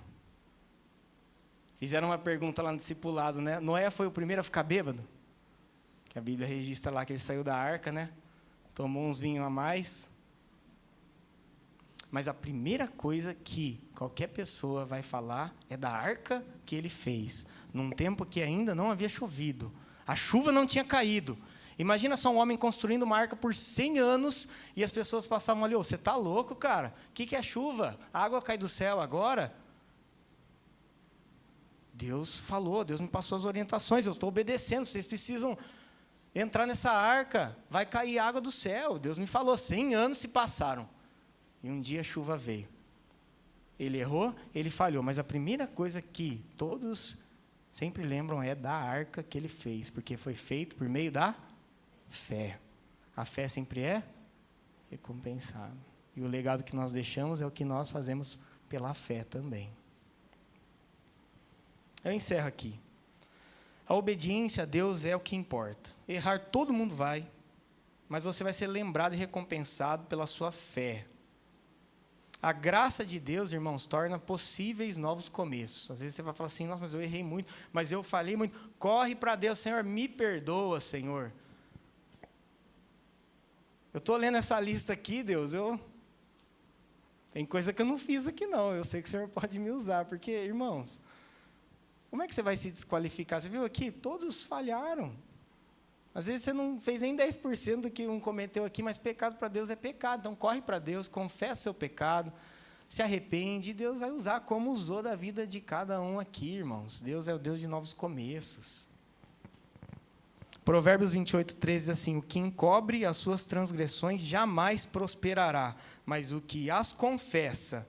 Fizeram uma pergunta lá no discipulado, né? Noé foi o primeiro a ficar bêbado? que a Bíblia registra lá que ele saiu da arca, né? Tomou uns vinhos a mais. Mas a primeira coisa que qualquer pessoa vai falar é da arca que ele fez, num tempo que ainda não havia chovido. A chuva não tinha caído. Imagina só um homem construindo uma arca por 100 anos e as pessoas passavam ali, você está louco, cara? O que é chuva? A água cai do céu agora? Deus falou, Deus me passou as orientações, eu estou obedecendo, vocês precisam entrar nessa arca, vai cair água do céu. Deus me falou, 100 anos se passaram. E um dia a chuva veio. Ele errou, ele falhou, mas a primeira coisa que todos sempre lembram é da arca que ele fez, porque foi feito por meio da fé. A fé sempre é recompensada. E o legado que nós deixamos é o que nós fazemos pela fé também. Eu encerro aqui. A obediência a Deus é o que importa. Errar todo mundo vai, mas você vai ser lembrado e recompensado pela sua fé. A graça de Deus, irmãos, torna possíveis novos começos. Às vezes você vai falar assim, nossa, mas eu errei muito, mas eu falhei muito. Corre para Deus, Senhor, me perdoa, Senhor. Eu estou lendo essa lista aqui, Deus, tem coisa que eu não fiz aqui não, eu sei que o Senhor pode me usar, porque, irmãos, como é que você vai se desqualificar? Você viu aqui? Todos falharam. Às vezes você não fez nem 10% do que um cometeu aqui, mas pecado para Deus é pecado. Então corre para Deus, confessa seu pecado, se arrepende, e Deus vai usar como usou da vida de cada um aqui, irmãos. Deus é o Deus de novos começos. Provérbios 28:13 diz assim, o que encobre as suas transgressões jamais prosperará, mas o que as confessa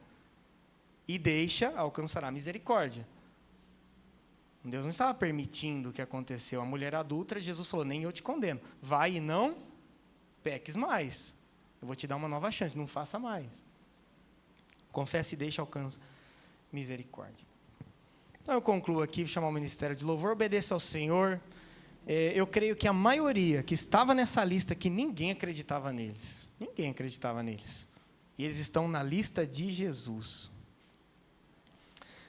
e deixa alcançará misericórdia. Deus não estava permitindo o que aconteceu. A mulher adúltera, Jesus falou, nem eu te condeno. Vai e não peques mais. Eu vou te dar uma nova chance, não faça mais. Confesse e deixa, alcança misericórdia. Então eu concluo aqui, vou chamar o ministério de louvor, obedeça ao Senhor. Eu creio que a maioria que estava nessa lista, que ninguém acreditava neles. Ninguém acreditava neles. E eles estão na lista de Jesus.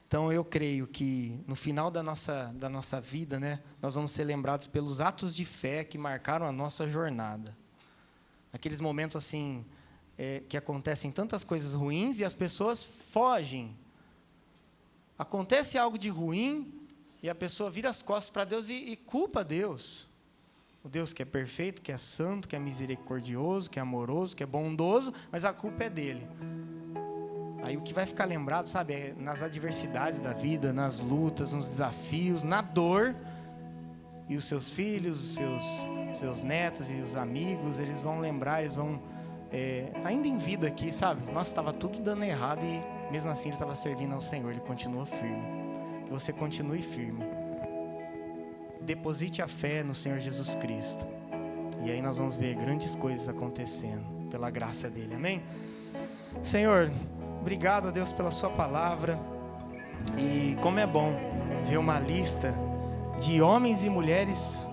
Então, eu creio que no final da nossa vida, né, nós vamos ser lembrados pelos atos de fé que marcaram a nossa jornada. Aqueles momentos assim, que acontecem tantas coisas ruins e as pessoas fogem. Acontece algo de ruim e a pessoa vira as costas para Deus e culpa Deus. O Deus que é perfeito, que é santo, que é misericordioso, que é amoroso, que é bondoso, mas a culpa é dele. Aí o que vai ficar lembrado, sabe, é nas adversidades da vida, nas lutas, nos desafios, na dor. E os seus filhos, os seus netos e os amigos, eles vão lembrar, eles vão, ainda em vida aqui, sabe? Nossa, estava tudo dando errado e mesmo assim ele estava servindo ao Senhor, ele continua firme. Que você continue firme. Deposite a fé no Senhor Jesus Cristo. E aí nós vamos ver grandes coisas acontecendo, pela graça dele, amém? Senhor, obrigado a Deus pela sua palavra, e como é bom ver uma lista de homens e mulheres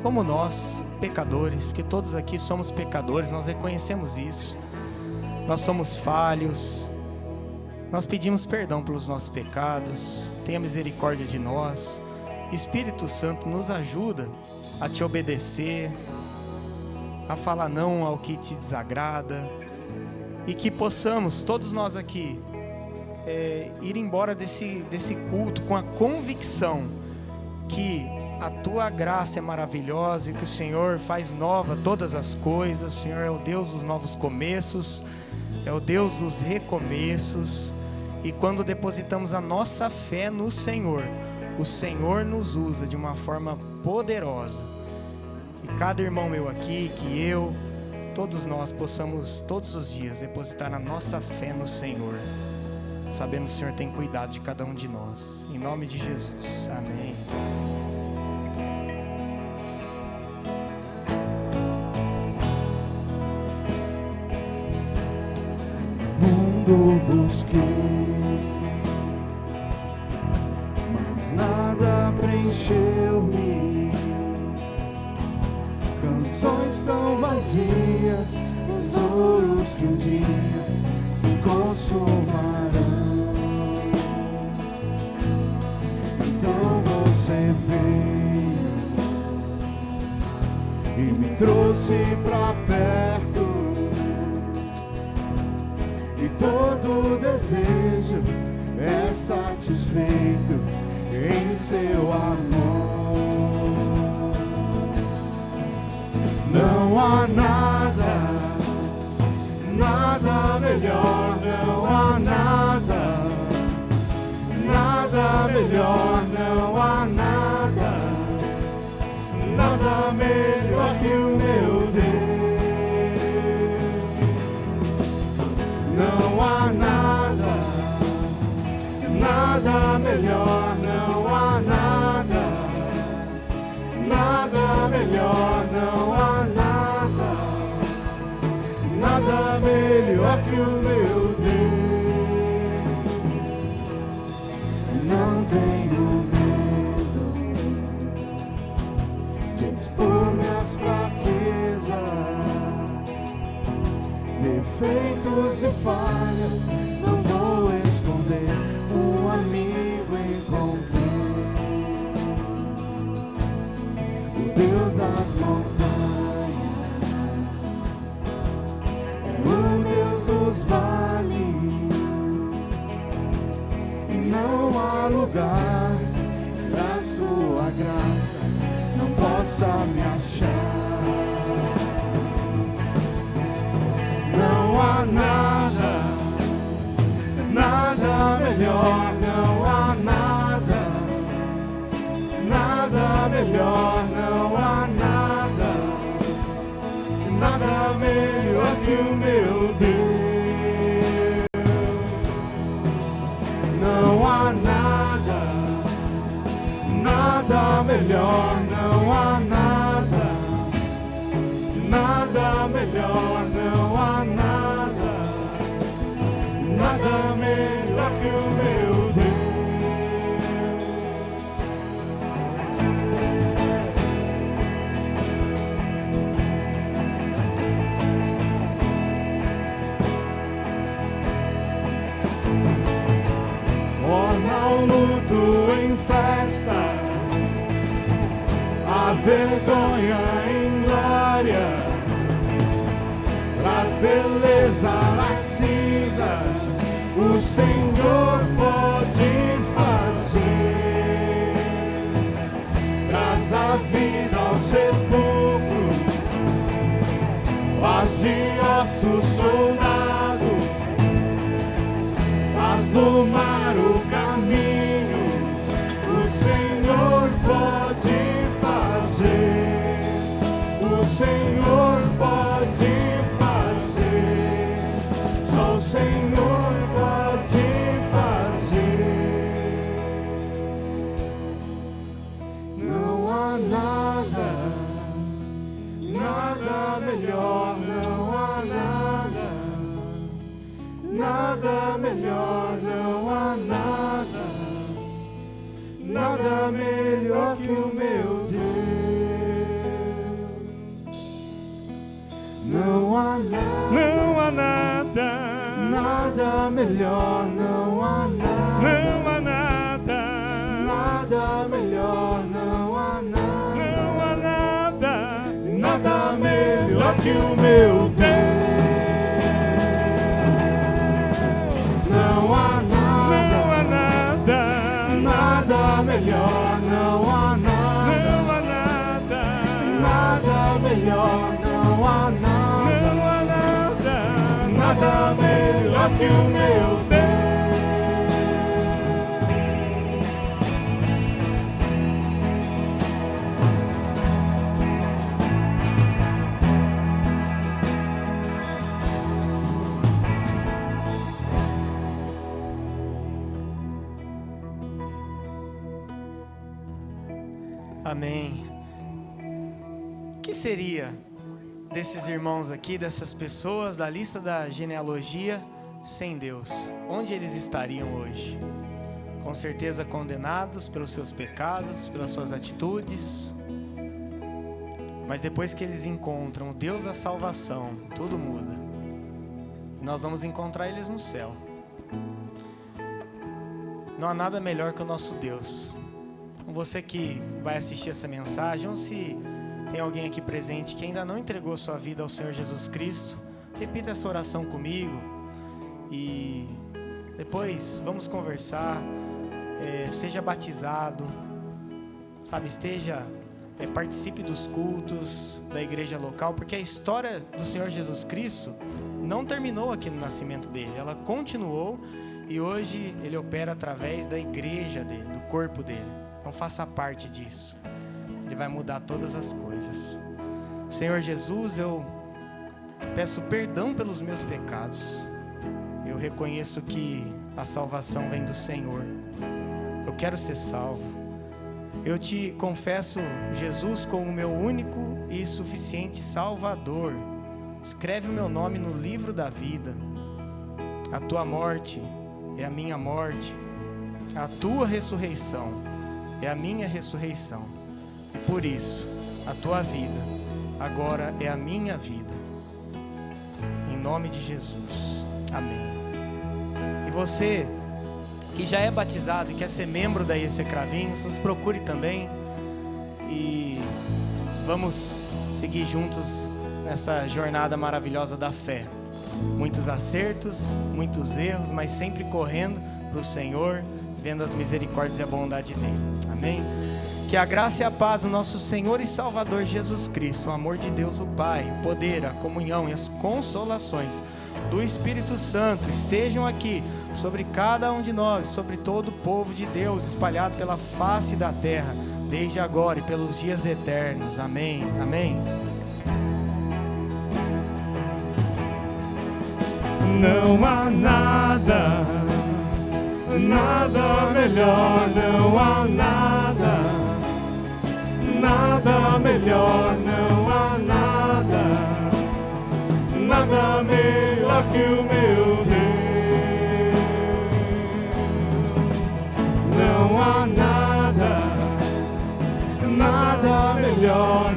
como nós, pecadores, porque todos aqui somos pecadores, nós reconhecemos isso, nós somos falhos, nós pedimos perdão pelos nossos pecados, tenha misericórdia de nós. Espírito Santo, nos ajuda a te obedecer, a falar não ao que te desagrada, e que possamos, todos nós aqui, ir embora desse culto com a convicção que a tua graça é maravilhosa e que o Senhor faz nova todas as coisas. O Senhor é o Deus dos novos começos, é o Deus dos recomeços, e quando depositamos a nossa fé no Senhor, o Senhor nos usa de uma forma poderosa. E cada irmão meu aqui, que eu, todos nós possamos todos os dias depositar a nossa fé no Senhor, sabendo que o Senhor tem cuidado de cada um de nós. Em nome de Jesus. Amém. Mundo busquei, mas nada preencheu-me. Canções tão vazias, tesouros que um dia se consumarão. Então você veio me trouxe pra perto, e todo desejo é satisfeito em seu amor. Não há nada, nada melhor, não há nada, nada melhor, não há nada, nada melhor que o meu Deus. Não há nada, nada melhor, não há nada, nada melhor, não há nada, nada melhor que o meu Deus. Não tenho medo de expor minhas fraquezas, defeitos e falhas, não vou esconder. Um amigo encontrei, o Deus das montanhas, é o Deus dos vales, e não há lugar que a sua graça não possa me achar. Não há nada, nada melhor, não há nada, nada melhor, não há nada, nada melhor que o meu Deus. Não há nada, nada melhor, não há nada, nada melhor, não há nada, nada melhor que o meu Deus. Torna o luto em festa, a vergonha em glória, traz beleza nas cinzas, o Senhor pode fazer. Traz a vida ao sepulcro, faz de ossos soldado, faz do mar o caminho, o Senhor pode fazer. O Senhor pode fazer, só o Senhor pode fazer. Não há nada, nada melhor, não há nada, nada melhor, não há nada, nada melhor que o meu Deus. Não há nada, Não há nada, nada melhor, não há nada, não há nada, nada melhor, não há nada, não há nada, nada melhor que o meu Deus. Não há não há nada, nada, nada melhor, não há nada, não há nada, nada melhor, não há nada, não há nada, nada melhor que o meu Deus. Amém. O que seria desses irmãos aqui, dessas pessoas da lista da genealogia sem Deus? Onde eles estariam hoje? Com certeza condenados pelos seus pecados, pelas suas atitudes. Mas depois que eles encontram o Deus da salvação, tudo muda. Nós vamos encontrar eles no céu. Não há nada melhor que o nosso Deus. Você que vai assistir essa mensagem, ou se tem alguém aqui presente que ainda não entregou sua vida ao Senhor Jesus Cristo, repita essa oração comigo e depois vamos conversar. Seja batizado, sabe, participe dos cultos da igreja local, porque a história do Senhor Jesus Cristo não terminou aqui no nascimento dele, ela continuou e hoje ele opera através da igreja dele, do corpo dele. Então faça parte disso, ele vai mudar todas as coisas. Senhor Jesus, eu peço perdão pelos meus pecados, eu reconheço que a salvação vem do Senhor, eu quero ser salvo. Eu te confesso, Jesus, como meu único e suficiente Salvador. Escreve o meu nome no livro da vida. A tua morte é a minha morte. A tua ressurreição é a minha ressurreição. E por isso, a tua vida agora é a minha vida. Em nome de Jesus. Amém. E você que já é batizado e quer ser membro da IEC Cravinhos, nos procure também e vamos seguir juntos nessa jornada maravilhosa da fé. Muitos acertos, muitos erros, mas sempre correndo para o Senhor, vendo as misericórdias e a bondade dele. Amém? Que a graça e a paz do nosso Senhor e Salvador Jesus Cristo, o amor de Deus o Pai, o poder, a comunhão e as consolações do Espírito Santo estejam aqui sobre cada um de nós, sobre todo o povo de Deus espalhado pela face da terra, desde agora e pelos dias eternos. Amém. Amém. Não há nada, nada melhor, não há nada, nada melhor, não há nada, nada melhor que o meu Deus. Não há nada, nada melhor,